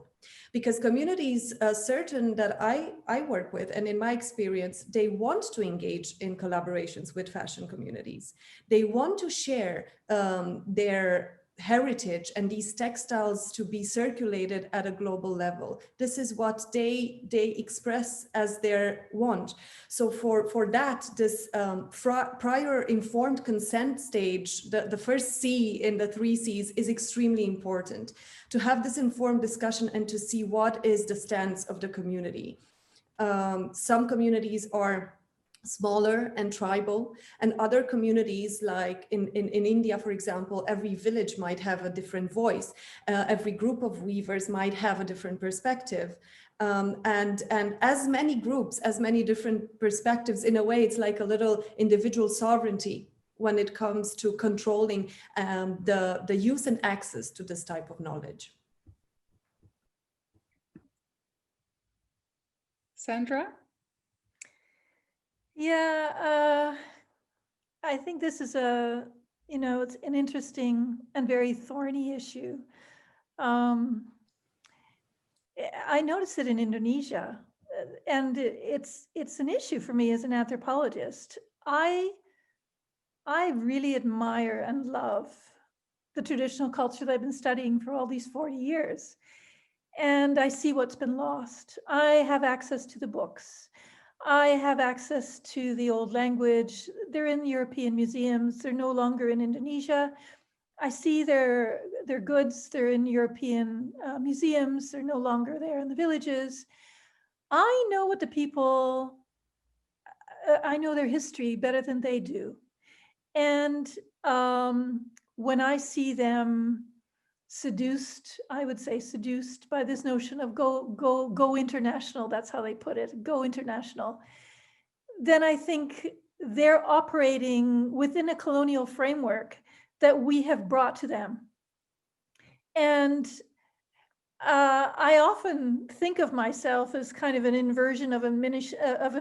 Because communities, certain that I work with, and in my experience, they want to engage in collaborations with fashion communities. They want to share their heritage and these textiles to be circulated at a global level. This is what they express as their want. So for that, this prior informed consent stage, the first C in the 3 Cs is extremely important, to have this informed discussion and to see what is the stance of the community. Some communities are smaller and tribal, and other communities, like in India, for example, every village might have a different voice. Every group of weavers might have a different perspective. And as many groups, as many different perspectives, in a way, it's like a little individual sovereignty when it comes to controlling the use and access to this type of knowledge. Sandra? Yeah, I think this is it's an interesting and very thorny issue. I noticed it in Indonesia, and it's an issue for me as an anthropologist. I really admire and love the traditional culture that I've been studying for all these 40 years. And I see what's been lost. I have access to the books. I have access to the old language. They're in European museums. They're no longer in Indonesia. I see their goods. They're in European museums. They're no longer there in the villages. I know what the people, I know their history better than they do. And when I see them seduced, I would say seduced by this notion of go international, that's how they put it, go international, then I think they're operating within a colonial framework that we have brought to them. And I often think of myself as kind of an inversion of a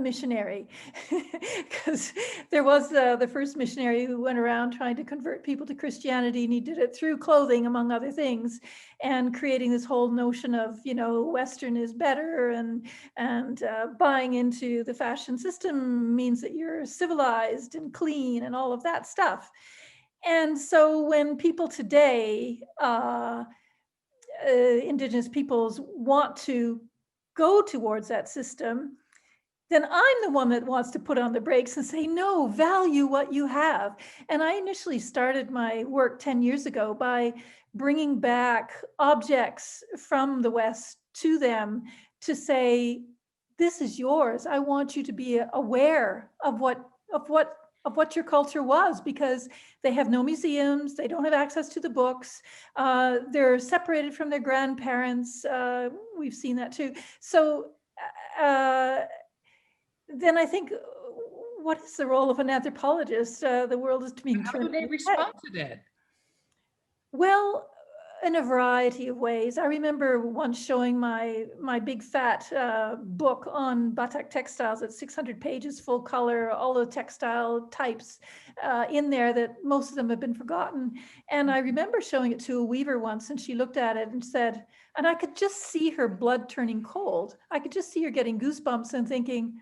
missionary, because there was the first missionary who went around trying to convert people to Christianity, and he did it through clothing, among other things, and creating this whole notion of, you know, Western is better, and buying into the fashion system means that you're civilized and clean and all of that stuff. And so when people today, indigenous peoples, want to go towards that system, then I'm the one that wants to put on the brakes and say, no, value what you have. And I initially started my work 10 years ago by bringing back objects from the West to them to say, this is yours. I want you to be aware of what your culture was, because they have no museums, they don't have access to the books, they're separated from their grandparents. We've seen that too. So then I think, what is the role of an anthropologist? The world is being turned. How do they respond to that? Well, in a variety of ways. I remember once showing my big fat book on batak textiles at 600 pages, full color, all the textile types in there that most of them have been forgotten. And I remember showing it to a weaver once, and she looked at it and said, and I could just see her blood turning cold. I could just see her getting goosebumps and thinking,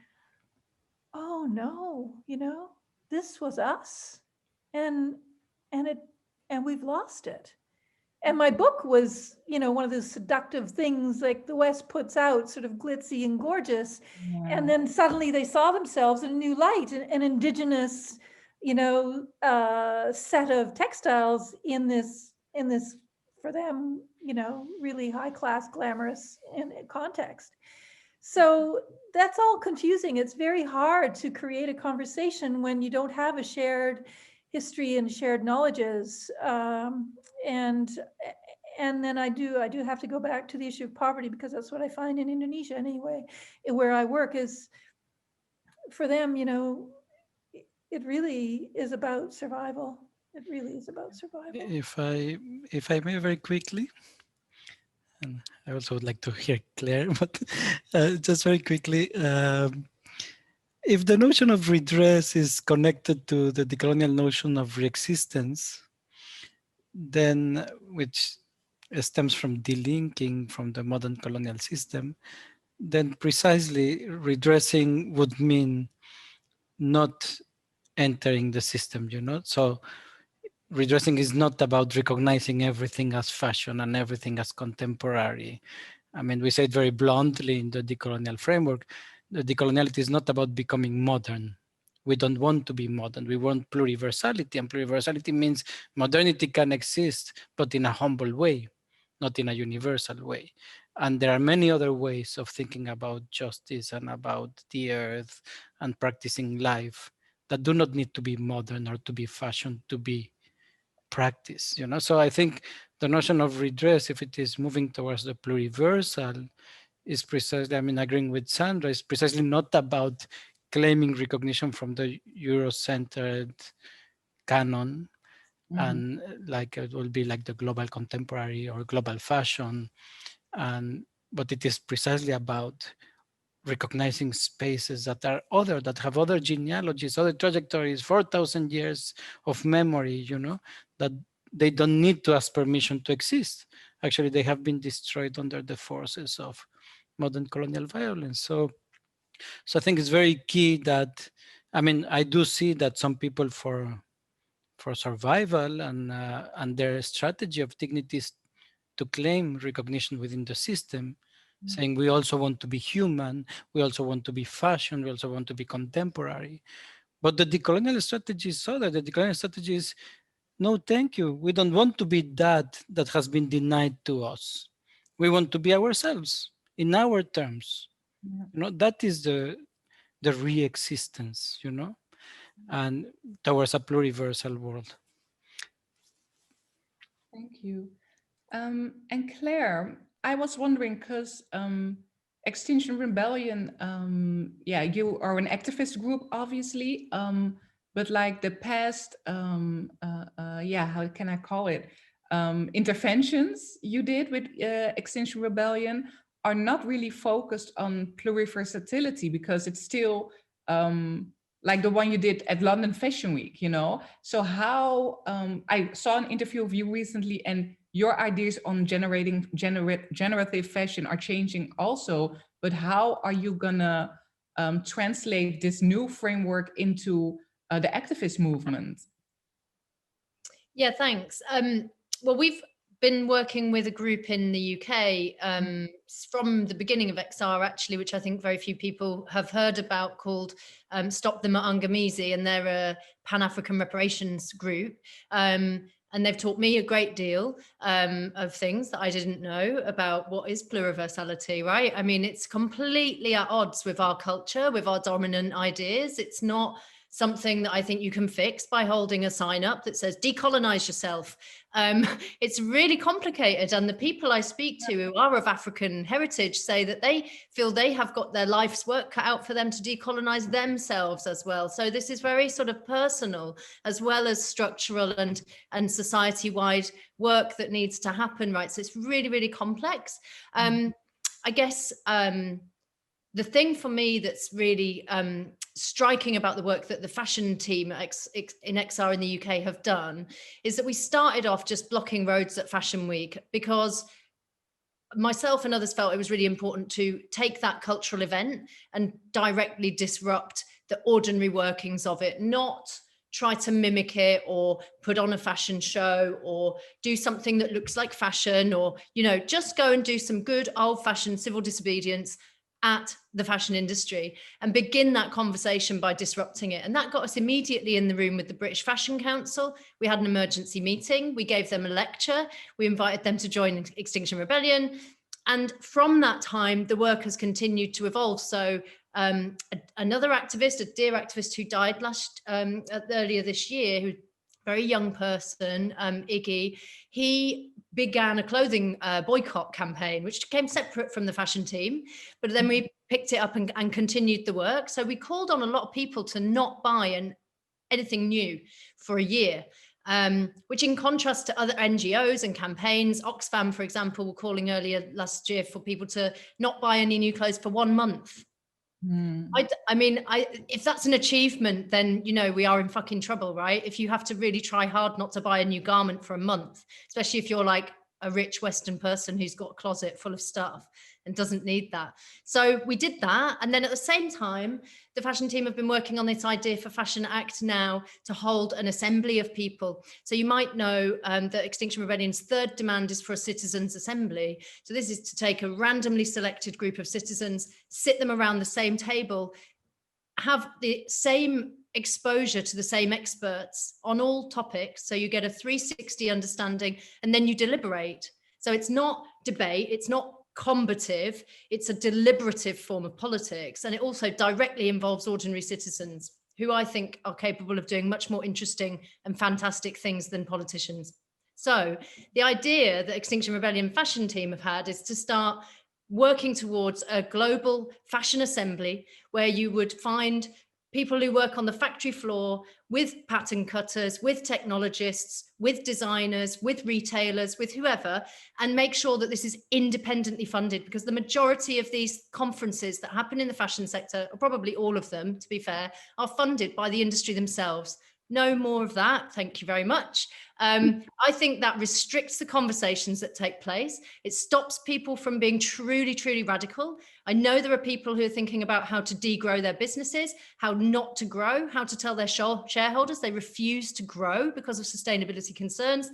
oh no, you know, this was us, and we've lost it. And my book was, you know, one of those seductive things like the West puts out, sort of glitzy and gorgeous. Yeah. And then suddenly they saw themselves in a new light, an indigenous, you know, set of textiles in this, for them, you know, really high class, glamorous context. So that's all confusing. It's very hard to create a conversation when you don't have a shared history and shared knowledges. And then I do have to go back to the issue of poverty, because that's what I find in Indonesia anyway, where I work, is for them, you know, it really is about survival. It really is about survival. If I may, very quickly, and I also would like to hear Claire, but just very quickly, if the notion of redress is connected to the decolonial notion of reexistence, then which stems from delinking from the modern colonial system, then precisely redressing would mean not entering the system, you know? So redressing is not about recognizing everything as fashion and everything as contemporary. I mean, we say it very bluntly in the decolonial framework, the decoloniality is not about becoming modern. We don't want to be modern. We want pluriversality, and pluriversality means modernity can exist, but in a humble way, not in a universal way. And there are many other ways of thinking about justice and about the earth and practicing life that do not need to be modern or to be fashion to be practice, you know? So I think the notion of redress, if it is moving towards the pluriversal, is precisely, I mean, agreeing with Sandra, is precisely not about claiming recognition from the Euro-centered canon, and like it will be like the global contemporary or global fashion, but it is precisely about recognizing spaces that are other, that have other genealogies, other trajectories, 4,000 years of memory, you know, that they don't need to ask permission to exist. Actually, they have been destroyed under the forces of modern colonial violence. So I think it's very key that, I mean, I do see that some people for survival and their strategy of dignity is to claim recognition within the system, saying we also want to be human, we also want to be fashion, we also want to be contemporary. But the decolonial strategy is so that the decolonial strategy is, no, thank you. We don't want to be that has been denied to us. We want to be ourselves in our terms. Yeah. You know, that is the re-existence, you know, and towards a pluriversal world. Thank you. And Claire, I was wondering, because Extinction Rebellion, yeah, you are an activist group, obviously, but like the past, yeah, how can I call it? interventions you did with Extinction Rebellion are not really focused on pluriversatility, because it's still like the one you did at London Fashion Week, you know? So how, I saw an interview of you recently, and your ideas on generative fashion are changing also, but how are you gonna translate this new framework into the activist movement? Yeah, thanks. Well, we've been working with a group in the UK from the beginning of XR, actually, which I think very few people have heard about, called Stop Them at Ungamisi, and they're a Pan-African reparations group. And they've taught me a great deal of things that I didn't know about what is pluriversality, right? I mean, it's completely at odds with our culture, with our dominant ideas. It's not something that I think you can fix by holding a sign up that says decolonize yourself. It's really complicated, and the people I speak to who are of African heritage say that they feel they have got their life's work cut out for them to decolonize themselves as well. So this is very sort of personal as well as structural and society-wide work that needs to happen, right? So it's really, really complex. I guess the thing for me that's really striking about the work that the fashion team in XR in the UK have done is that we started off just blocking roads at Fashion Week, because myself and others felt it was really important to take that cultural event and directly disrupt the ordinary workings of it, not try to mimic it or put on a fashion show or do something that looks like fashion, or, you know, just go and do some good old-fashioned civil disobedience at the fashion industry and begin that conversation by disrupting it. And that got us immediately in the room with the British Fashion Council. We had an emergency meeting. We gave them a lecture. We invited them to join Extinction Rebellion. And from that time, the work has continued to evolve. So another activist, a dear activist who died earlier this year, who very young person, Iggy, he began a clothing boycott campaign, which came separate from the fashion team, but then we picked it up and continued the work. So we called on a lot of people to not buy anything new for a year, which in contrast to other NGOs and campaigns, Oxfam, for example, were calling earlier last year for people to not buy any new clothes for 1 month. I mean, if that's an achievement, then, you know, we are in fucking trouble, right? If you have to really try hard not to buy a new garment for a month, especially if you're like a rich Western person who's got a closet full of stuff and doesn't need that. So we did that. And then at the same time, the fashion team have been working on this idea for Fashion Act now to hold an assembly of people. So you might know that Extinction Rebellion's third demand is for a citizens' assembly. So this is to take a randomly selected group of citizens, sit them around the same table, have the same exposure to the same experts on all topics. So you get a 360 understanding, and then you deliberate. So it's not debate, it's not combative, it's a deliberative form of politics. And it also directly involves ordinary citizens who I think are capable of doing much more interesting and fantastic things than politicians. So the idea that Extinction Rebellion fashion team have had is to start working towards a global fashion assembly where you would find people who work on the factory floor with pattern cutters, with technologists, with designers, with retailers, with whoever, and make sure that this is independently funded, because the majority of these conferences that happen in the fashion sector, or probably all of them, to be fair, are funded by the industry themselves. No more of that. Thank you very much. I think that restricts the conversations that take place. It stops people from being truly, truly radical. I know there are people who are thinking about how to degrow their businesses, how not to grow, how to tell their shareholders they refuse to grow because of sustainability concerns.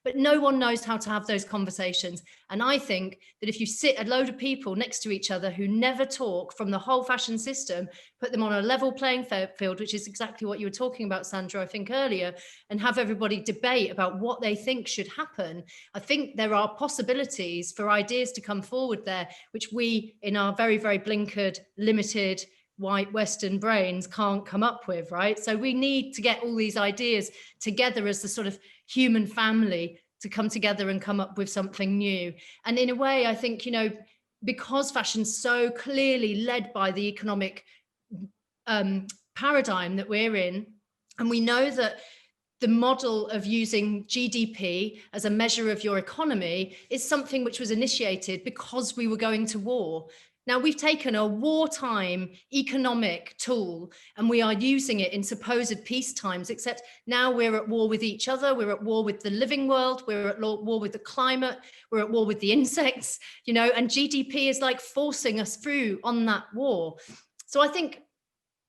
But no one knows how to have those conversations. And I think that if you sit a load of people next to each other who never talk from the whole fashion system, put them on a level playing field, which is exactly what you were talking about, Sandra, I think earlier, and have everybody debate about what they think should happen, I think there are possibilities for ideas to come forward there, which we, in our very, very blinkered, limited, white Western brains can't come up with, right? So we need to get all these ideas together as the sort of human family to come together and come up with something new. And in a way, I think, you know, because fashion's so clearly led by the economic paradigm that we're in, and we know that the model of using GDP as a measure of your economy is something which was initiated because we were going to war. Now we've taken a wartime economic tool and we are using it in supposed peace times, except now we're at war with each other, we're at war with the living world, we're at war with the climate, we're at war with the insects, you know, and GDP is like forcing us through on that war. So I think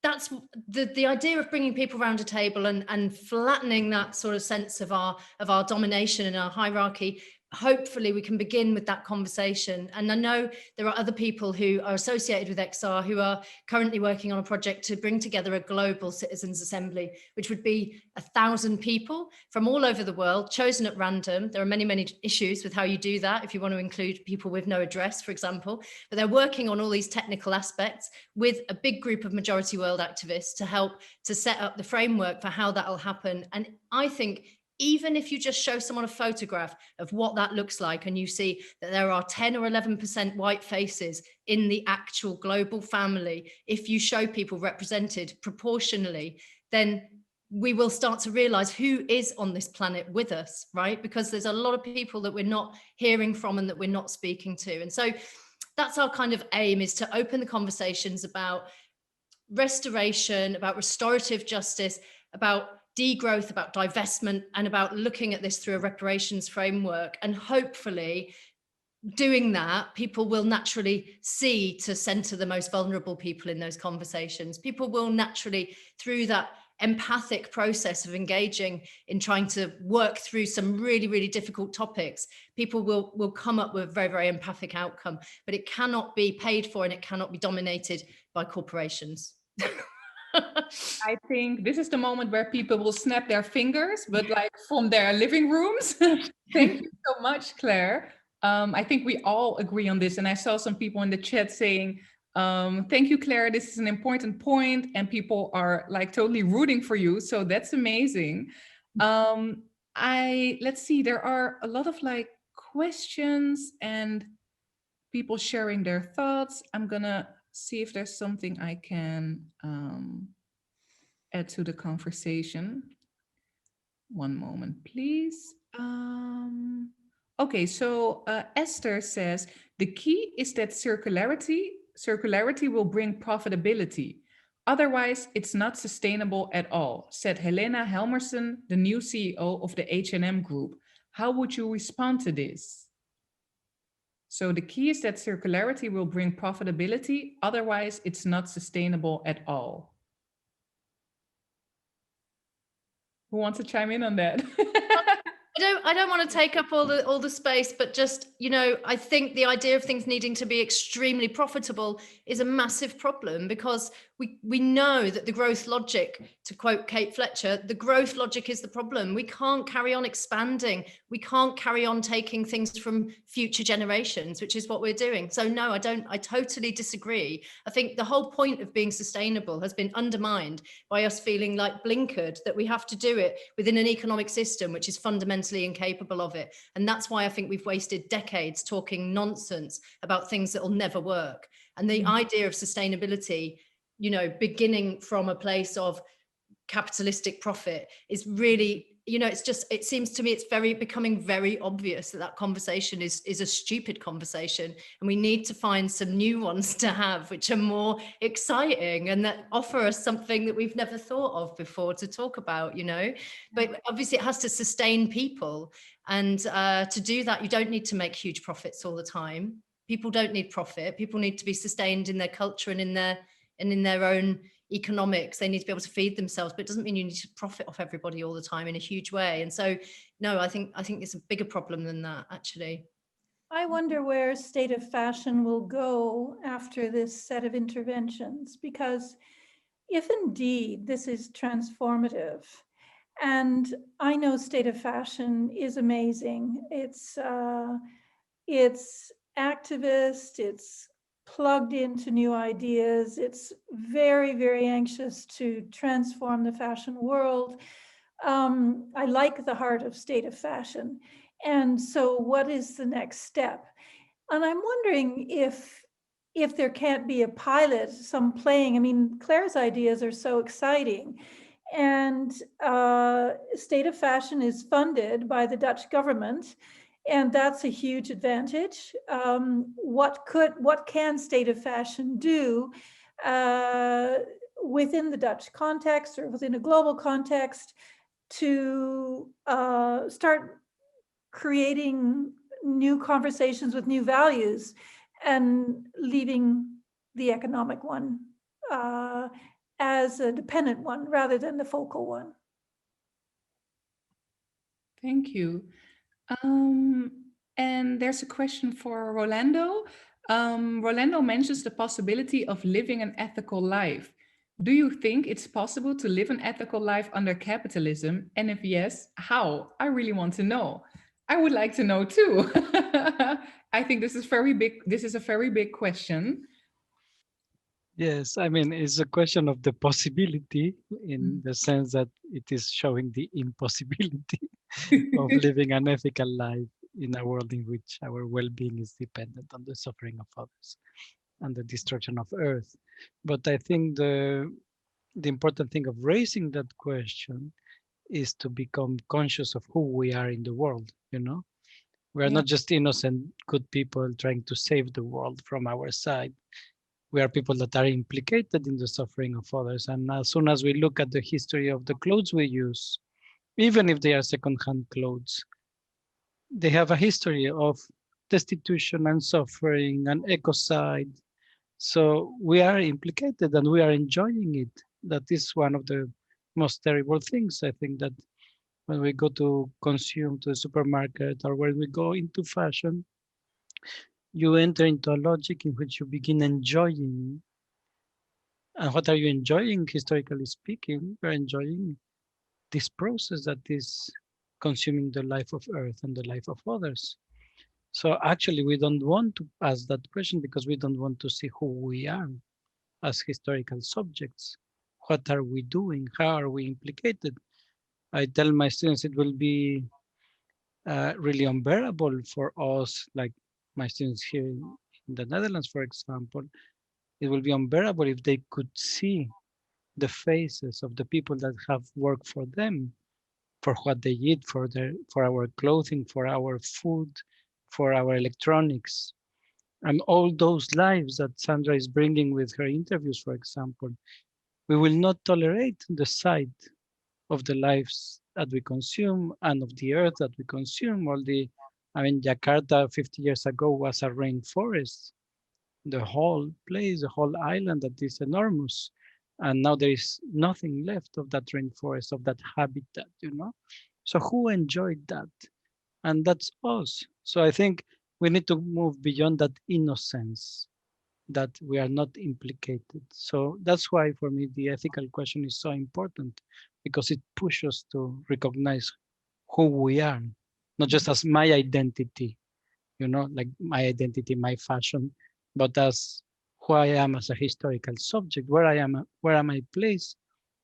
that's the idea of bringing people around a table and flattening that sort of sense of our domination and our hierarchy. Hopefully we can begin with that conversation. And I know there are other people who are associated with XR who are currently working on a project to bring together a global citizens assembly, which would be 1,000 people from all over the world, chosen at random. There are many, many issues with how you do that, if you want to include people with no address, for example, but they're working on all these technical aspects with a big group of majority world activists to help to set up the framework for how that will happen. And I think even if you just show someone a photograph of what that looks like and you see that there are 10 or 11% white faces in the actual global family, if you show people represented proportionally, then we will start to realize who is on this planet with us, right? Because there's a lot of people that we're not hearing from and that we're not speaking to. And so that's our kind of aim, is to open the conversations about restoration, about restorative justice, about degrowth, about divestment, and about looking at this through a reparations framework. And hopefully doing that, people will naturally see to center the most vulnerable people in those conversations. People will naturally, through that empathic process of engaging in trying to work through some really, really difficult topics, people will come up with a very, very empathic outcome, but it cannot be paid for and it cannot be dominated by corporations. I think this is the moment where people will snap their fingers, but like from their living rooms. Thank you so much, Claire. I think we all agree on this. And I saw some people in the chat saying, thank you, Claire, this is an important point, and people are like totally rooting for you. So that's amazing. Let's see, there are a lot of like questions and people sharing their thoughts. I'm gonna see if there's something I can add to the conversation. One moment, please. Okay, so Esther says, the key is that circularity will bring profitability. Otherwise, it's not sustainable at all, said Helena Helmerson, the new CEO of the H&M Group. How would you respond to this? So the key is that circularity will bring profitability. Otherwise, it's not sustainable at all. Who wants to chime in on that? I don't want to take up all the space, but just, you know, I think the idea of things needing to be extremely profitable is a massive problem, because we know that the growth logic, to quote Kate Fletcher, the growth logic is the problem. We can't carry on expanding. We can't carry on taking things from future generations, which is what we're doing. So no, I totally disagree. I think the whole point of being sustainable has been undermined by us feeling like blinkered, that we have to do it within an economic system which is fundamentally incapable of it. And that's why I think we've wasted decades talking nonsense about things that will never work. And the idea of sustainability, you know, beginning from a place of capitalistic profit is really, you know, it seems to me it's becoming very obvious that conversation is a stupid conversation, and we need to find some new ones to have which are more exciting and that offer us something that we've never thought of before to talk about, you know. But obviously it has to sustain people, and to do that you don't need to make huge profits all the time. People don't need profit. People need to be sustained in their culture and in their own economics. They need to be able to feed themselves, but it doesn't mean you need to profit off everybody all the time in a huge way. And so, no, I think it's a bigger problem than that, actually. I wonder where State of Fashion will go after this set of interventions, because if indeed this is transformative, and I know State of Fashion is amazing. It's activist, it's plugged into new ideas. It's very, very anxious to transform the fashion world. I like the heart of State of Fashion. And so what is the next step? And I'm wondering if there can't be a pilot, some playing. I mean, Claire's ideas are so exciting. And State of Fashion is funded by the Dutch government, and that's a huge advantage. What can State of Fashion do within the Dutch context or within a global context to start creating new conversations with new values and leaving the economic one as a dependent one rather than the focal one? Thank you. And there's a question for Rolando. Rolando mentions the possibility of living an ethical life. Do you think it's possible to live an ethical life under capitalism? And if yes, how? I really want to know. I would like to know too. I think this is very big. This is a very big question. Yes, I mean, it's a question of the possibility in the sense that it is showing the impossibility of living an ethical life in a world in which our well-being is dependent on the suffering of others and the destruction of Earth. But I think the important thing of raising that question is to become conscious of who we are in the world, you know? We are not just innocent, good people trying to save the world from our side. We are people that are implicated in the suffering of others. And as soon as we look at the history of the clothes we use, even if they are secondhand clothes, they have a history of destitution and suffering and ecocide. So we are implicated and we are enjoying it. That is one of the most terrible things. I think that when we go to consume to the supermarket or when we go into fashion, you enter into a logic in which you begin enjoying. And what are you enjoying, historically speaking? You're enjoying this process that is consuming the life of Earth and the life of others. So actually, we don't want to ask that question because we don't want to see who we are as historical subjects. What are we doing? How are we implicated? I tell my students it will be really unbearable for us, like my students here in the Netherlands, for example, it will be unbearable if they could see the faces of the people that have worked for them, for what they eat, for our clothing, for our food, for our electronics, and all those lives that Sandra is bringing with her interviews, for example. We will not tolerate the sight of the lives that we consume and of the earth that we consume. I mean, Jakarta 50 years ago was a rainforest. The whole place, the whole island that is enormous. And now there is nothing left of that rainforest, of that habitat, you know? So who enjoyed that? And that's us. So I think we need to move beyond that innocence that we are not implicated. So that's why for me, the ethical question is so important because it pushes us to recognize who we are, not just as my identity, you know, like my identity, my fashion, but as who I am as a historical subject, where am I placed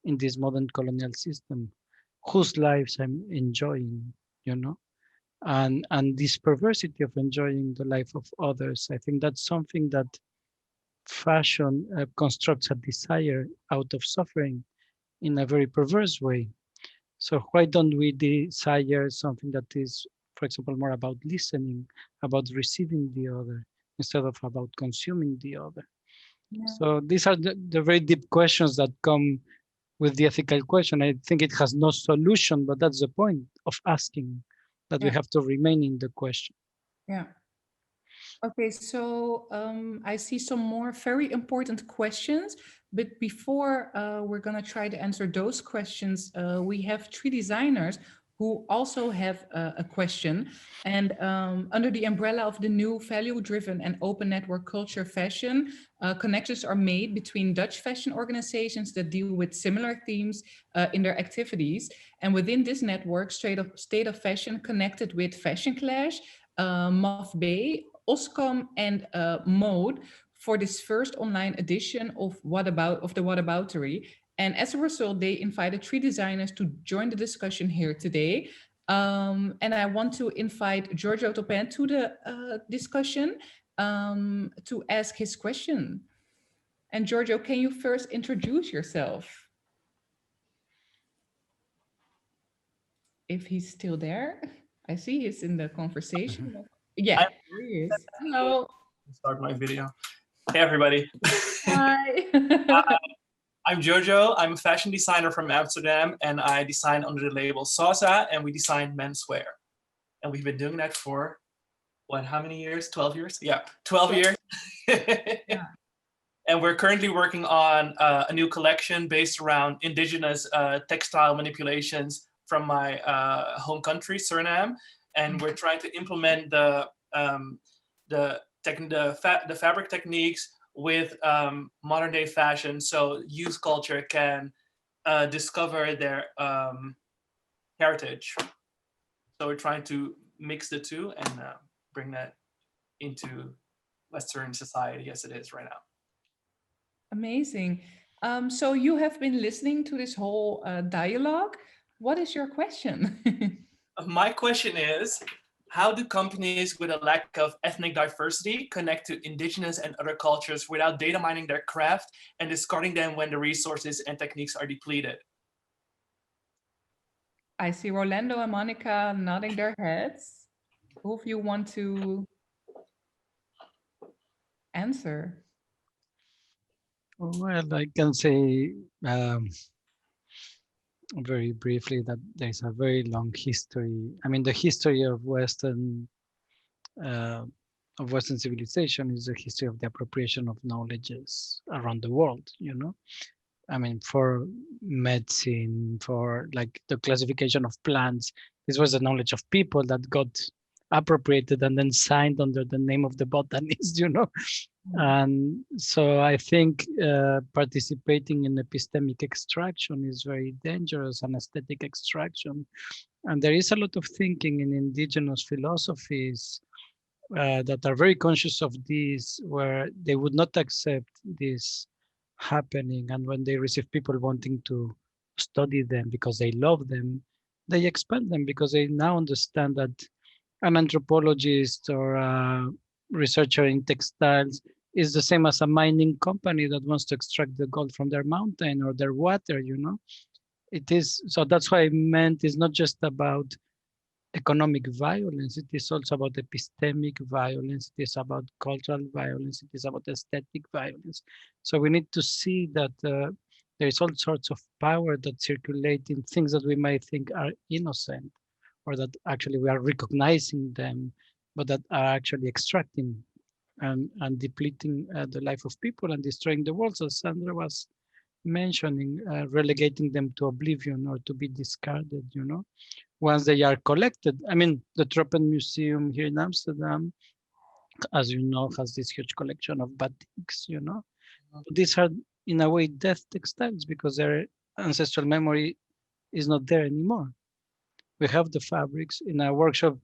in this modern colonial system, whose lives I'm enjoying, you know, and this perversity of enjoying the life of others. I think that's something that fashion constructs a desire out of suffering in a very perverse way. So why don't we desire something that is, for example, more about listening, about receiving the other, instead of about consuming the other? Yeah. So these are the very deep questions that come with the ethical question. I think it has no solution, but that's the point of asking, that we have to remain in the question. Yeah. Okay, so I see some more very important questions, but before we're going to try to answer those questions, we have 3 designers who also have a question. And under the umbrella of the new value-driven and open network culture fashion, connections are made between Dutch fashion organizations that deal with similar themes in their activities. And within this network, State of Fashion connected with Fashion Clash, Moth Bay, Oscom and Mode for this first online edition of the Whataboutery. And as a result, they invited 3 designers to join the discussion here today. And I want to invite Giorgio Topin to the discussion to ask his question. And Giorgio, can you first introduce yourself? if he's still there. I see he's in the conversation. Yeah, here he is. Hello. Start my video. Hey, everybody. Hi. I'm Jojo. I'm a fashion designer from Amsterdam, and I design under the label Sosa, and we design menswear. And we've been doing that for, what, how many years? 12 years? Yeah, 12 years. Yeah. And we're currently working on a new collection based around indigenous textile manipulations from my home country, Suriname. And we're trying to implement the fabric techniques with modern day fashion, so youth culture can discover their heritage. So we're trying to mix the two and bring that into Western society as it is right now. Amazing. So you have been listening to this whole dialogue. What is your question? My question is, how do companies with a lack of ethnic diversity connect to indigenous and other cultures without data mining their craft and discarding them when the resources and techniques are depleted? I see Rolando and Monica nodding their heads. Who of you want to answer? Well, I can say very briefly that there's a very long history. I mean, the history of Western civilization is the history of the appropriation of knowledges around the world, you know. I mean, for medicine, for like the classification of plants, this was the knowledge of people that got appropriated and then signed under the name of the botanist, you know. And so I think participating in epistemic extraction is very dangerous, and aesthetic extraction. And there is a lot of thinking in indigenous philosophies that are very conscious of this, where they would not accept this happening. And when they receive people wanting to study them because they love them, they expel them because they now understand that an anthropologist or a researcher in textiles is the same as a mining company that wants to extract the gold from their mountain or their water, you know. It is, so that's why I meant it's not just about economic violence, it is also about epistemic violence, it is about cultural violence, it is about aesthetic violence. So we need to see that there is all sorts of power that circulate in things that we might think are innocent, or that actually we are recognizing them, but that are actually extracting and depleting the life of people and destroying the world, as Sandra was mentioning, relegating them to oblivion or to be discarded, you know, once they are collected. I mean, the Tropen Museum here in Amsterdam, as you know, has this huge collection of batiks, you know. These are, in a way, death textiles because their ancestral memory is not there anymore. We have the fabrics. In a workshop,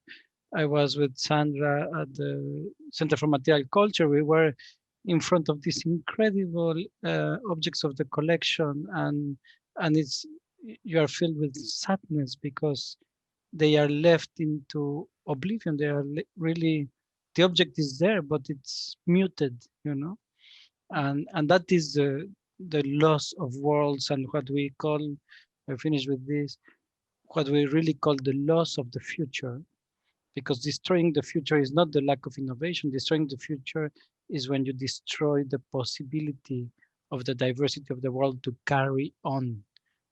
I was with Sandra at the Center for Material Culture. We were in front of these incredible objects of the collection, and it's, you are filled with sadness because they are left into oblivion. They are really, the object is there, but it's muted, you know, and that is the loss of worlds and what we call, I finish with this, what we really call the loss of the future. Because destroying the future is not the lack of innovation. Destroying the future is when you destroy the possibility of the diversity of the world to carry on.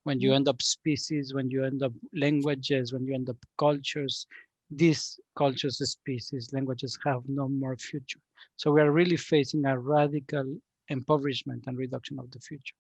When you end up species, when you end up languages, when you end up cultures, these cultures, species, languages have no more future. So we are really facing a radical impoverishment and reduction of the future.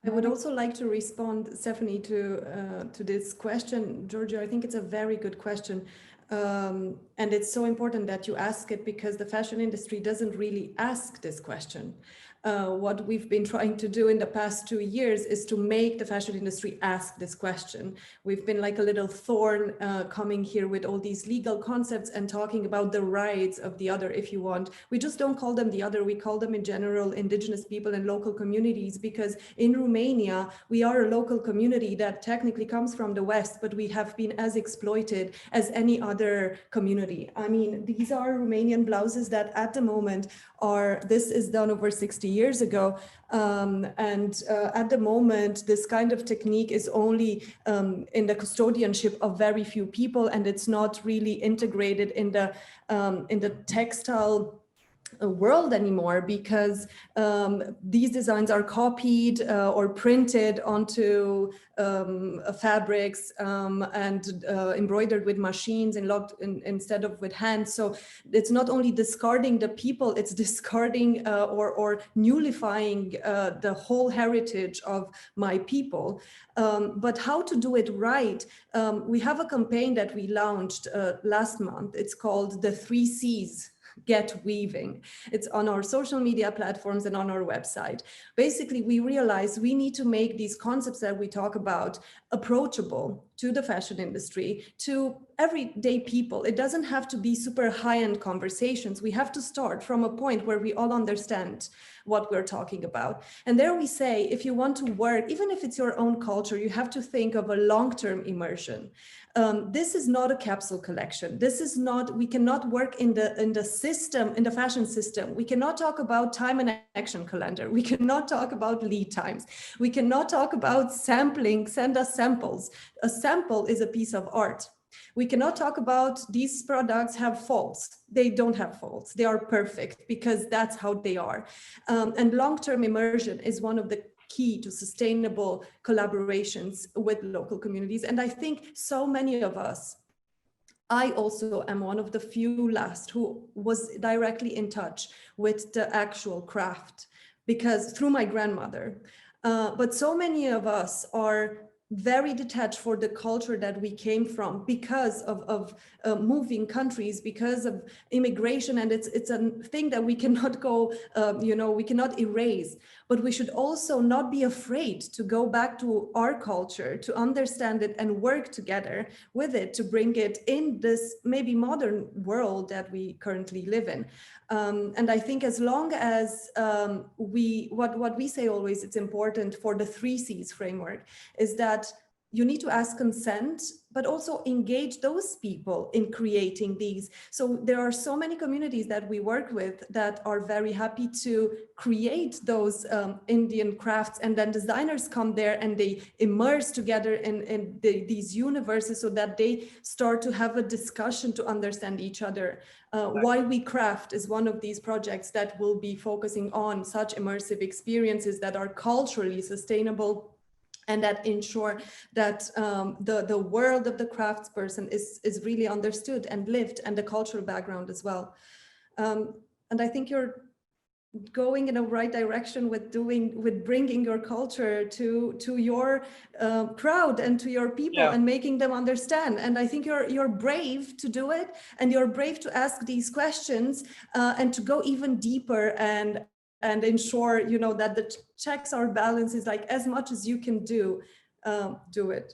I would also like to respond, Stephanie, to this question. Giorgio, I think it's a very good question. And it's so important that you ask it because the fashion industry doesn't really ask this question. What we've been trying to do in the past 2 years is to make the fashion industry ask this question. We've been like a little thorn coming here with all these legal concepts and talking about the rights of the other, if you want. We just don't call them the other, we call them in general indigenous people and local communities, because in Romania, we are a local community that technically comes from the West, but we have been as exploited as any other community. I mean, these are Romanian blouses that at the moment are, this is done over 60 50 years ago. At the moment, this kind of technique is only in the custodianship of very few people, and it's not really integrated in the textile world anymore, because these designs are copied or printed onto fabrics and embroidered with machines and instead of with hands. So it's not only discarding the people, it's discarding or nullifying the whole heritage of my people. But how to do it right? We have a campaign that we launched last month. It's called the 3 C's. Get weaving. It's on our social media platforms and on our website. Basically, we realize we need to make these concepts that we talk about approachable to the fashion industry, to everyday people. It doesn't have to be super high-end conversations. We have to start from a point where we all understand what we're talking about. And there we say, if you want to work, even if it's your own culture, you have to think of a long-term immersion. This is not a capsule collection. This is not, we cannot work in the system, in the fashion system. We cannot talk about time and action calendar. We cannot talk about lead times. We cannot talk about sampling, send us samples. A sample is a piece of art. We cannot talk about these products have faults. They don't have faults. They are perfect because that's how they are. And long-term immersion is one of the key to sustainable collaborations with local communities. And I think so many of us, I also am one of the few last who was directly in touch with the actual craft, because through my grandmother. But so many of us are very detached for the culture that we came from because of moving countries, because of immigration, and it's a thing that we cannot go, we cannot erase. But we should also not be afraid to go back to our culture, to understand it and work together with it to bring it in this maybe modern world that we currently live in. And I think as long as what we say always, it's important for the 3 C's framework, is that you need to ask consent, but also engage those people in creating these. So there are so many communities that we work with that are very happy to create those Indian crafts, and then designers come there and they immerse together in these universes so that they start to have a discussion to understand each other. Why We Craft is one of these projects that will be focusing on such immersive experiences that are culturally sustainable and that ensure that the world of the craftsperson is really understood and lived, and the cultural background as well. And I think you're going in the right direction with bringing your culture to your crowd and to your people, and making them understand. And I think you're brave to do it, and you're brave to ask these questions and to go even deeper and ensure, that the checks are balances, like as much as you can do it.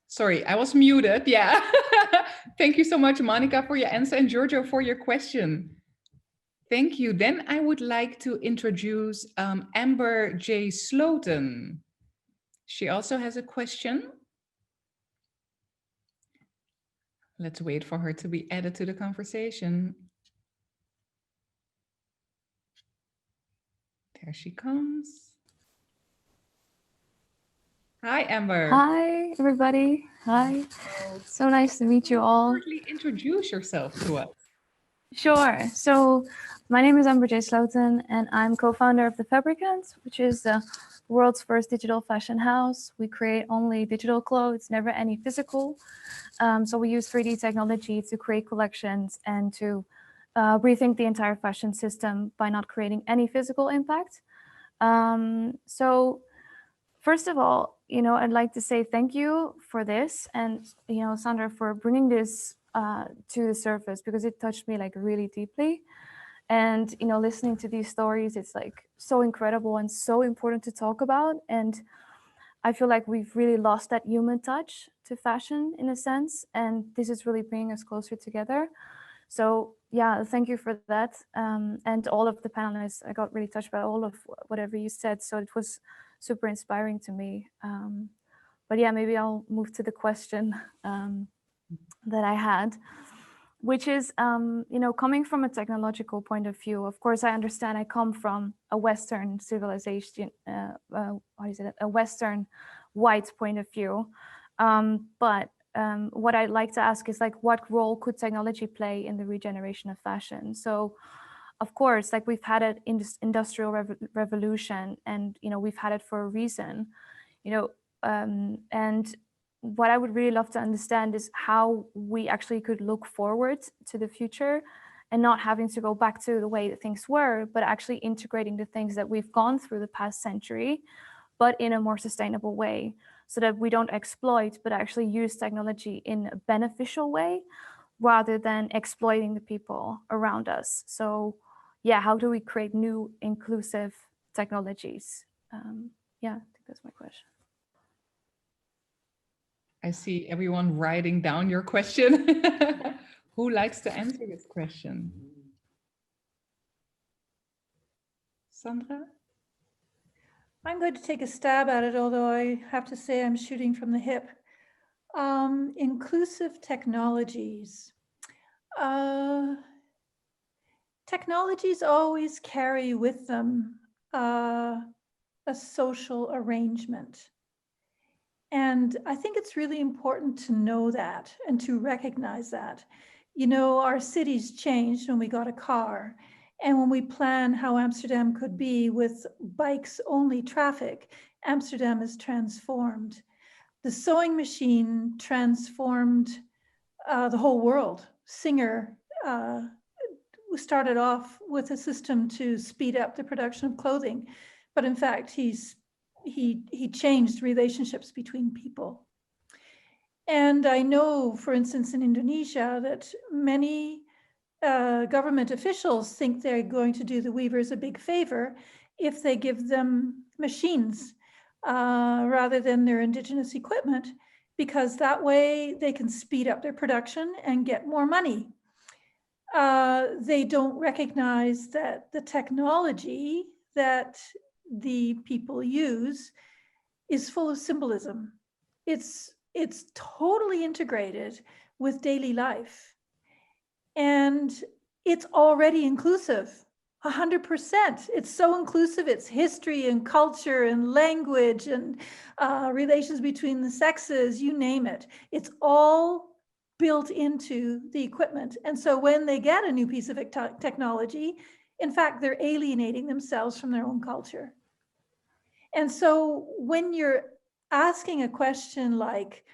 Sorry, I was muted. Yeah. Thank you so much, Monica, for your answer, and Giorgio for your question. Thank you. Then I would like to introduce Amber J. Sloten. She also has a question. Let's wait for her to be added to the conversation. There she comes. Hi, Amber. Hi, everybody. Hi. So nice to meet you all. Shortly introduce yourself to us. Sure. So my name is Amber J. Sloten, and I'm co-founder of The Fabricant, which is the world's first digital fashion house. We create only digital clothes, never any physical. So we use 3D technology to create collections and to rethink the entire fashion system by not creating any physical impact. So first of all, I'd like to say thank you for this, and Sandra, for bringing this to the surface, because it touched me like really deeply. And listening to these stories, it's like so incredible and so important to talk about. And I feel like we've really lost that human touch to fashion in a sense, and this is really bringing us closer together. So yeah, thank you for that. And all of the panelists, I got really touched by all of whatever you said. So it was super inspiring to me. But yeah, maybe I'll move to the question that I had. which is, coming from a technological point of view. Of course, I understand I come from a Western civilization, a Western white point of view. But what I'd like to ask is, like, what role could technology play in the regeneration of fashion? So, of course, like, we've had an industrial revolution, and, we've had it for a reason, and what I would really love to understand is how we actually could look forward to the future and not having to go back to the way that things were, but actually integrating the things that we've gone through the past century, but in a more sustainable way, so that we don't exploit, but actually use technology in a beneficial way rather than exploiting the people around us. So yeah, how do we create new inclusive technologies? Yeah, I think that's my question. I see everyone writing down your question. Who likes to answer this question? Sandra? I'm going to take a stab at it, although I have to say I'm shooting from the hip. Inclusive technologies. Technologies always carry with them a social arrangement. And I think it's really important to know that and to recognize that. Our cities changed when we got a car. And when we plan how Amsterdam could be with bikes-only traffic, Amsterdam is transformed. The sewing machine transformed the whole world. Singer started off with a system to speed up the production of clothing. But in fact, he changed relationships between people. And I know, for instance, in Indonesia, that many government officials think they're going to do the weavers a big favor if they give them machines rather than their indigenous equipment, because that way they can speed up their production and get more money. They don't recognize that the technology that the people use is full of symbolism. It's totally integrated with daily life. And it's already inclusive, 100%. It's so inclusive. It's history and culture and language and relations between the sexes, you name it. It's all built into the equipment. And so when they get a new piece of technology, in fact, they're alienating themselves from their own culture. And so when you're asking a question like,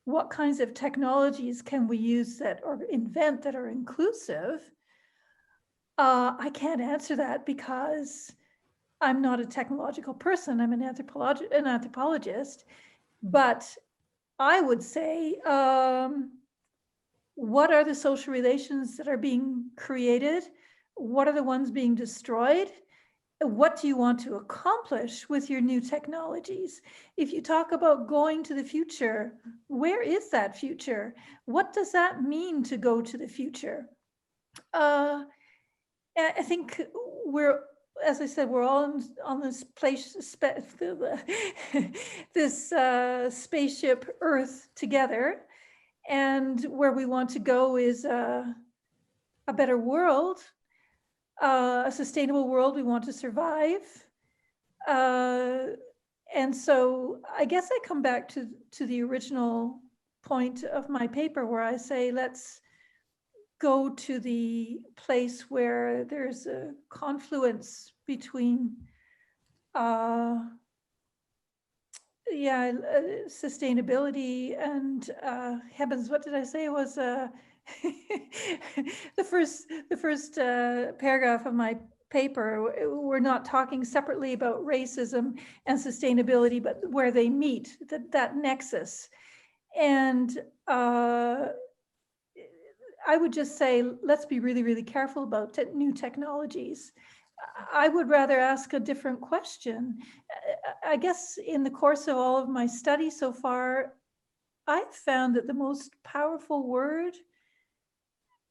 what kinds of technologies can we use that or invent that are inclusive? I can't answer that because I'm not a technological person. I'm an anthropologist. But I would say, what are the social relations that are being created? What are the ones being destroyed? What do you want to accomplish with your new technologies? If you talk about going to the future, where is that future? What does that mean to go to the future? I think as I said, we're all on this this spaceship Earth together, and where we want to go is a better world. A sustainable world. We want to survive. And so I guess I come back to the original point of my paper where I say, let's go to the place where there's a confluence between sustainability and heavens. What did I say? It was the first paragraph of my paper. We're not talking separately about racism and sustainability, but where they meet, that nexus. And I would just say, let's be really, really careful about new technologies. I would rather ask a different question. I guess in the course of all of my study so far, I've found that the most powerful word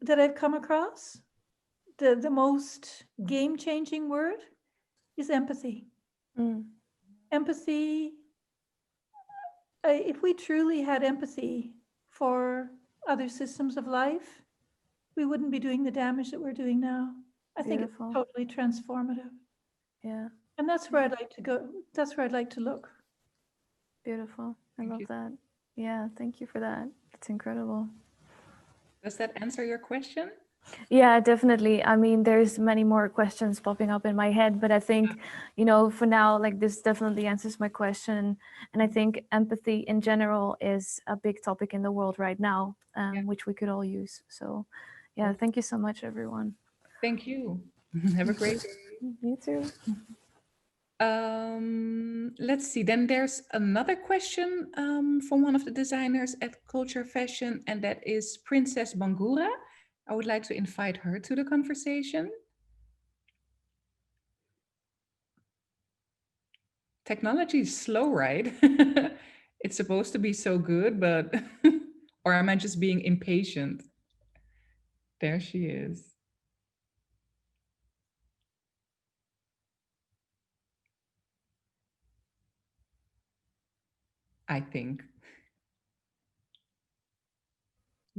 that I've come across, the most game-changing word, is empathy. Empathy, if we truly had empathy for other systems of life, we wouldn't be doing the damage that we're doing now. I think it's Beautiful. totally transformative. Yeah, And that's where I'd like to go. That's where I'd like to look. beautiful. I Thank love you. that. Yeah, thank you for that. It's incredible. Does that answer your question? Yeah, definitely. I mean, there's many more questions popping up in my head, but I think, you know, for now, like this definitely answers my question. And I think empathy in general is a big topic in the world right now, which we could all use. So yeah, thank you so much, everyone. Thank you. Have a great day. You too. Let's see, then there's another question from one of the designers at Culture Fashion, and that is Princess Bangura. I would like to invite her to the conversation. Technology is slow, right? It's supposed to be so good, but or am I just being impatient? There she is. I think.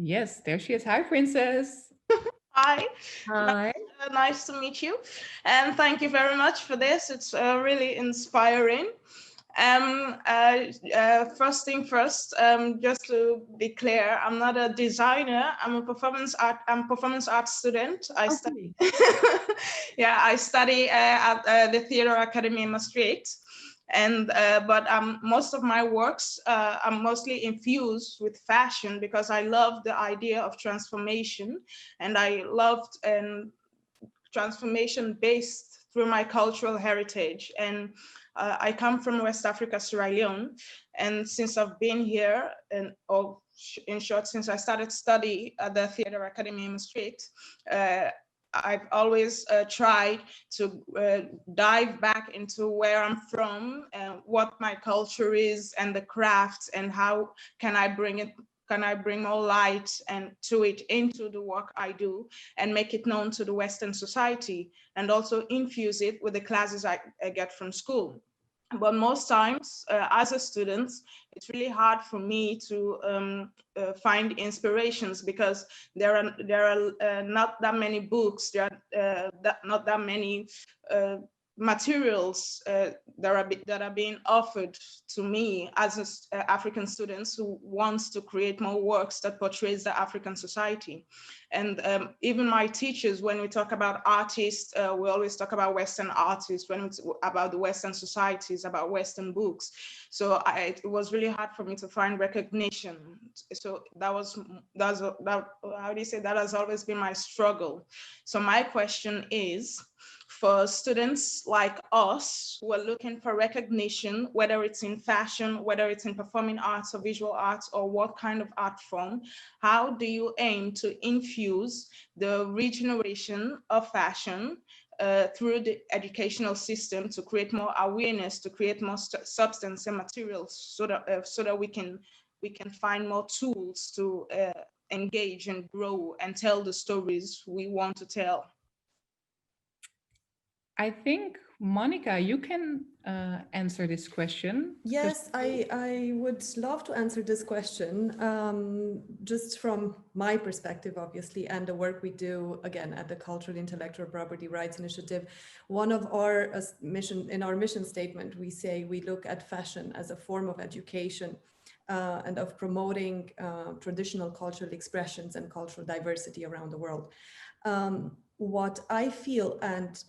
Yes, there she is. Hi, Princess. Hi. Hi. Nice to meet you. And thank you very much for this. It's really inspiring. First thing first, just to be clear, I'm not a designer. I'm a performance art student. I study. Yeah, I study at the Theatre Academy in Maastricht. And but most of my works are mostly infused with fashion because I love the idea of transformation, and I loved transformation based through my cultural heritage. And I come from West Africa, Sierra Leone, and since I've been here, and in short, since I started study at the Theatre Academy in Maastricht, I've always tried to dive back into where I'm from and what my culture is and the craft, and how can I bring more light and to it into the work I do and make it known to the Western society, and also infuse it with the classes I get from school. But most times, as a student, it's really hard for me to find inspirations because there are not that many books, there are not that many materials that are being offered to me as African students who wants to create more works that portrays the African society. And even my teachers, when we talk about artists, we always talk about Western artists, when it's about the Western societies, about Western books. So it was really hard for me to find recognition. So that how do you say, that has always been my struggle. So my question is, for students like us who are looking for recognition, whether it's in fashion, whether it's in performing arts or visual arts or what kind of art form, how do you aim to infuse the regeneration of fashion through the educational system to create more awareness, to create more substance and materials, so that we can find more tools to engage and grow and tell the stories we want to tell? I think, Monica, you can answer this question. Yes, I would love to answer this question, just from my perspective, obviously, and the work we do, again, at the Cultural Intellectual Property Rights Initiative. One of our in our mission statement, we say we look at fashion as a form of education and of promoting traditional cultural expressions and cultural diversity around the world. What I feel, and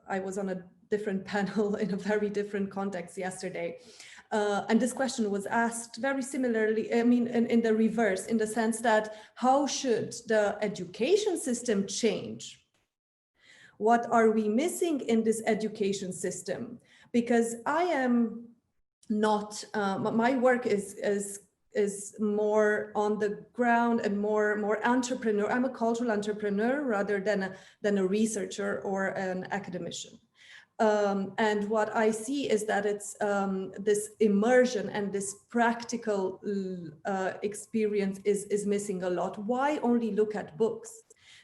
I was on a different panel in a very different context yesterday, and this question was asked very similarly, I mean, in the reverse, in the sense that how should the education system change? What are we missing in this education system? Because I am not, my work is more on the ground and more entrepreneur. I'm a cultural entrepreneur rather than a researcher or an academician. And what I see is that it's this immersion and this practical experience is missing a lot. Why only look at books?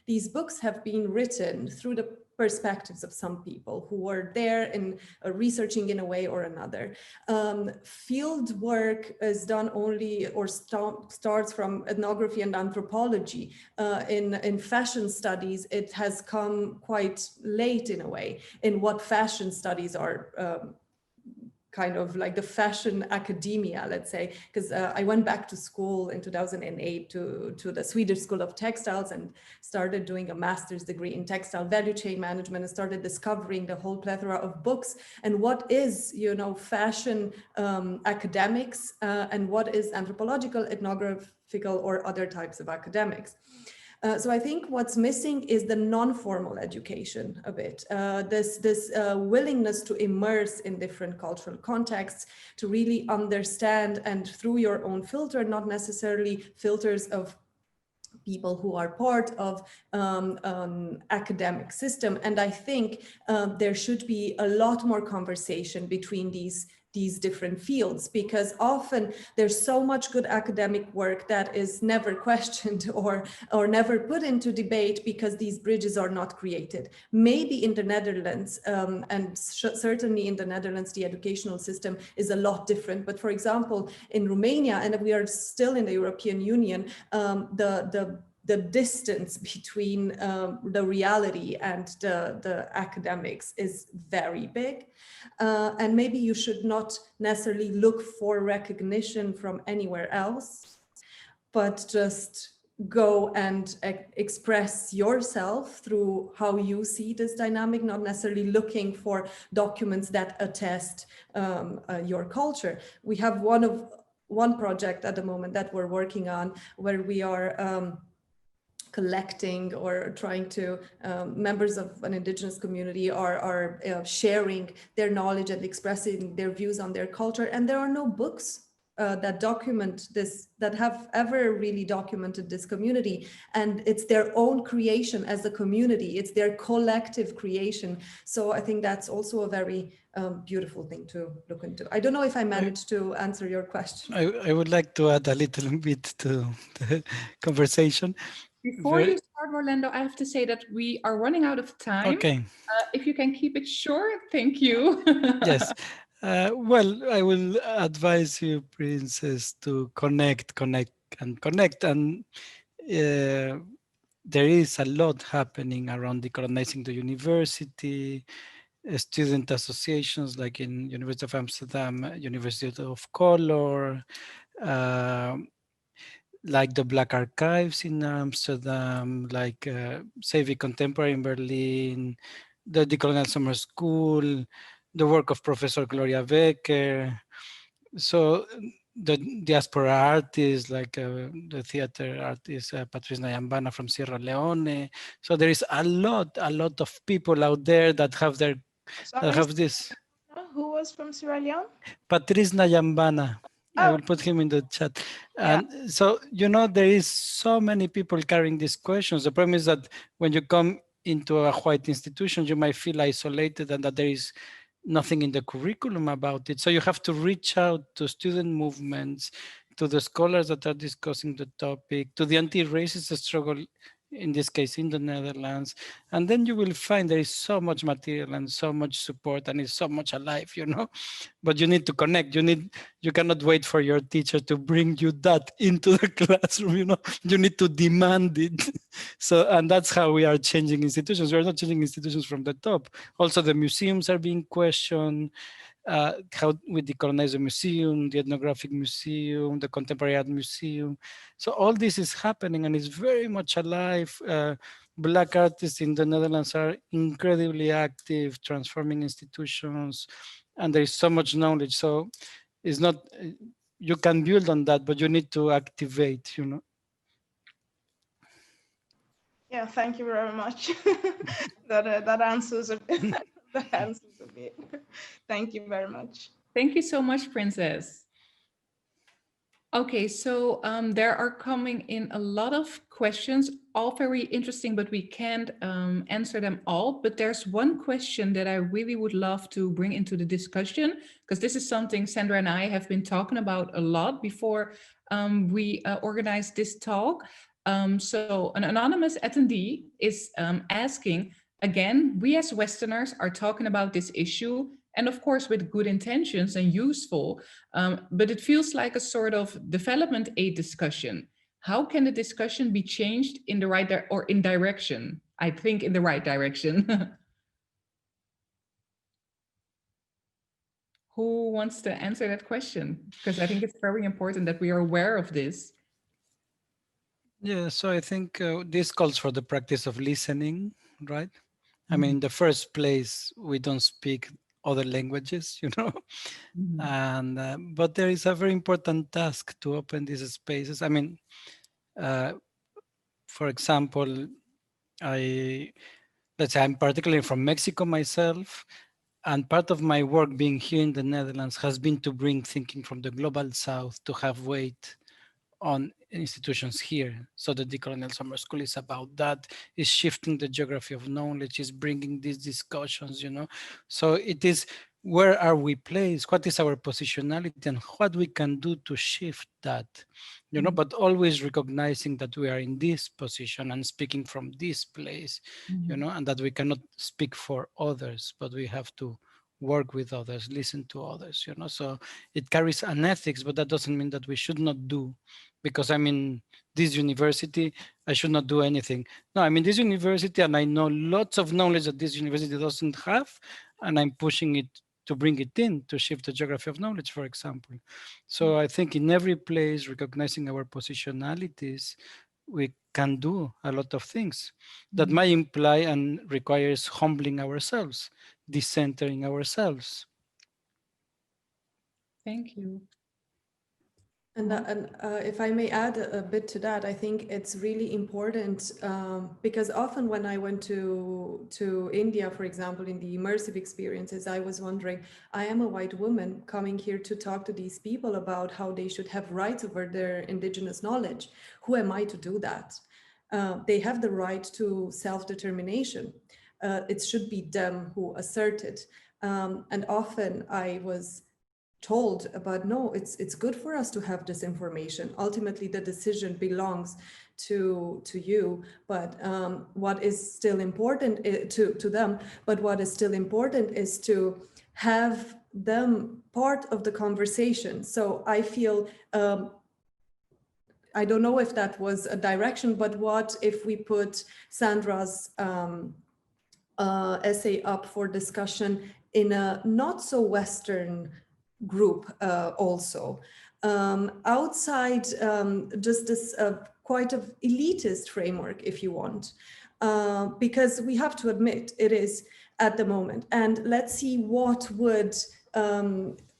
these books have been written through the perspectives of some people who were there in researching in a way or another. Field work is done only or starts from ethnography and anthropology. In fashion studies, it has come quite late in a way in what fashion studies are kind of like the fashion academia, let's say, because I went back to school in 2008 to the Swedish School of Textiles and started doing a master's degree in textile value chain management and started discovering the whole plethora of books and what is, you know, fashion academics and what is anthropological, ethnographical, or other types of academics. So I think what's missing is the non-formal education a bit, this willingness to immerse in different cultural contexts, to really understand, and through your own filter, not necessarily filters of people who are part of academic system. And I think there should be a lot more conversation between these different fields, because often there's so much good academic work that is never questioned or never put into debate because these bridges are not created. Maybe in the Netherlands, and certainly in the Netherlands, the educational system is a lot different. But for example, in Romania, and we are still in the European Union, the distance between the reality and the academics is very big. And maybe you should not necessarily look for recognition from anywhere else, but just go and express yourself through how you see this dynamic, not necessarily looking for documents that attest your culture. We have one project at the moment that we're working on where we are collecting or trying to, members of an indigenous community are sharing their knowledge and expressing their views on their culture. And there are no books that document this, that have ever really documented this community. And it's their own creation as a community. It's their collective creation. So I think that's also a very beautiful thing to look into. I don't know if I managed to answer your question. I would like to add a little bit to the conversation. Before you start, Rolando, I have to say that we are running out of time. Okay. If you can keep it short, thank you. Yes. Well, I will advise you, Princess, to connect. And there is a lot happening around decolonizing the university, student associations like in University of Amsterdam, University of Color, like the Black Archives in Amsterdam, like Save It Contemporary in Berlin, the Decolonial Summer School, the work of Professor Gloria Becker. So the diaspora artists, like the theater artist Patrice Nayambana from Sierra Leone. So there is a lot of people out there that have their this. Who was from Sierra Leone? Patrice Nayambana. I will put him in the chat. And so, you know, there is so many people carrying these questions. The problem is that when you come into a white institution, you might feel isolated and that there is nothing in the curriculum about it. So you have to reach out to student movements, to the scholars that are discussing the topic, to the anti-racist struggle, in this case in the Netherlands, and then you will find there is so much material and so much support and it's so much alive, you know. But you need to connect. You cannot wait for your teacher to bring you that into the classroom, you know. You need to demand it. So, and that's how we are changing institutions. We are not changing institutions from the top. Also, the museums are being questioned. How we decolonize the museum, the ethnographic museum, the contemporary art museum. So all this is happening and it's very much alive. Black artists in the Netherlands are incredibly active, transforming institutions, and there is so much knowledge. So it's not, you can build on that, but you need to activate, you know. Yeah, thank you very much. that answers a bit. That answers a bit. Thank you very much. Thank you so much, Princess. Okay, so there are coming in a lot of questions, all very interesting, but we can't answer them all. But there's one question that I really would love to bring into the discussion, because this is something Sandra and I have been talking about a lot before we organized this talk. So an anonymous attendee is asking, again, we as Westerners are talking about this issue, and of course with good intentions and useful, but it feels like a sort of development aid discussion. How can the discussion be changed in the right or in direction? I think in the right direction. Who wants to answer that question? Because I think it's very important that we are aware of this. Yeah, so I think this calls for the practice of listening, right? I mean, in the first place, we don't speak other languages, you know, and but there is a very important task to open these spaces. I mean, for example, let's say I'm particularly from Mexico myself, and part of my work being here in the Netherlands has been to bring thinking from the global south to have weight on institutions here. So the Decolonial Summer School is about that, is shifting the geography of knowledge, is bringing these discussions, you know. So it is, where are we placed? What is our positionality and what we can do to shift that, you know, but always recognizing that we are in this position and speaking from this place, you know, and that we cannot speak for others, but we have to work with others, listen to others, you know. So it carries an ethics, but that doesn't mean that we should not do, because I'm in this university, I should not do anything. No, I'm in this university and I know lots of knowledge that this university doesn't have, and I'm pushing it to bring it in, to shift the geography of knowledge, for example. So I think in every place, recognizing our positionalities, we can do a lot of things that might imply and requires humbling ourselves, decentering ourselves. Thank you. And if I may add a bit to that, I think it's really important because often when I went to India, for example, in the immersive experiences, I was wondering, I am a white woman coming here to talk to these people about how they should have rights over their indigenous knowledge. Who am I to do that? They have the right to self-determination. It should be them who assert it. And often I was told about, no, it's good for us to have this information. Ultimately, the decision belongs to you, but what is still important to them, but what is still important is to have them part of the conversation. So I feel, I don't know if that was a direction, but what if we put Sandra's essay up for discussion in a not so Western group also, outside just this quite of elitist framework, if you want, because we have to admit it is at the moment. And let's see what would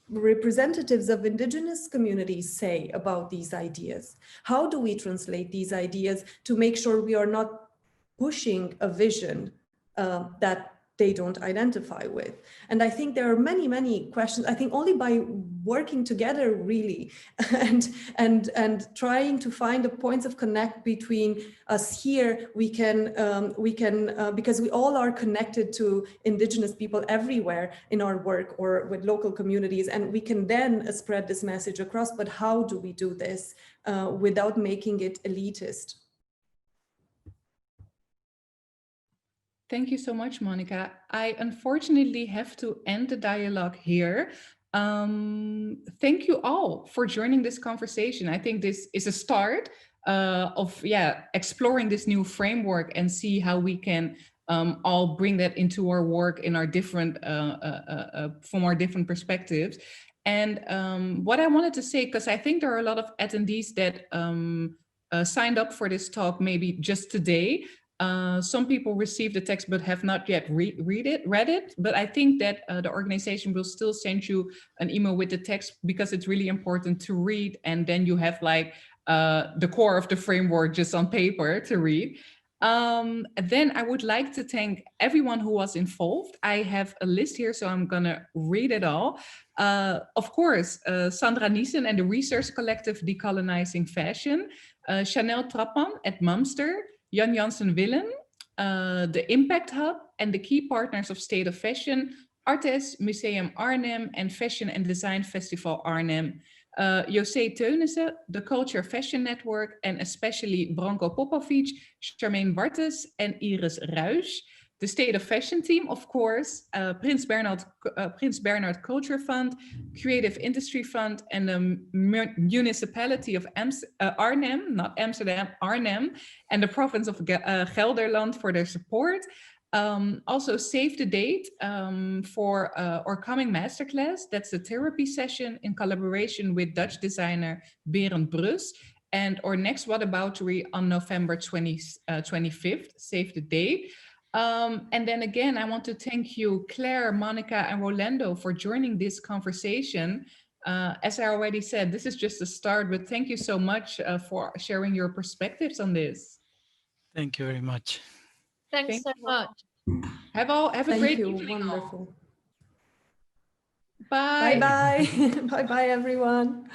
representatives of indigenous communities say about these ideas. How do we translate these ideas to make sure we are not pushing a vision that they don't identify with? And I think there are many, many questions. I think only by working together really and trying to find the points of connect between us here, we can because we all are connected to indigenous people everywhere in our work or with local communities, and we can then spread this message across. But how do we do this without making it elitist? Thank you so much, Monica. I unfortunately have to end the dialogue here. Thank you all for joining this conversation. I think this is a start of exploring this new framework and see how we can all bring that into our work in our different from our different perspectives. And what I wanted to say, because I think there are a lot of attendees that signed up for this talk maybe just today. Some people received the text but have not yet read it. But I think that the organization will still send you an email with the text, because it's really important to read, and then you have like the core of the framework just on paper to read. Then I would like to thank everyone who was involved. I have a list here, so I'm gonna read it all. Of course, Sandra Nissen and the Research Collective Decolonizing Fashion, Chanel Trappan at Mumster, Jan Jansen Willen, the Impact Hub, and the key partners of State of Fashion, Artes, Museum Arnhem, and Fashion and Design Festival Arnhem. José Teunissen, The Culture Fashion Network, and especially Branko Popovic, Charmaine Bartes, and Iris Ruijs. The State of Fashion team, of course, Prince Bernhard Culture Fund, Creative Industry Fund, and the municipality of Arnhem, not Amsterdam, Arnhem, and the province of Gelderland for their support. Also save the date for our coming masterclass. That's the therapy session in collaboration with Dutch designer Berend Brus. And our next Whataboutery on November 25th, save the date. And then again, I want to thank you, Claire, Monica, and Rolando for joining this conversation. As I already said, this is just a start, but thank you so much for sharing your perspectives on this. Thank you very much. Thanks so much. Have a great evening. Wonderful. Bye. Bye-bye. Bye-bye, everyone.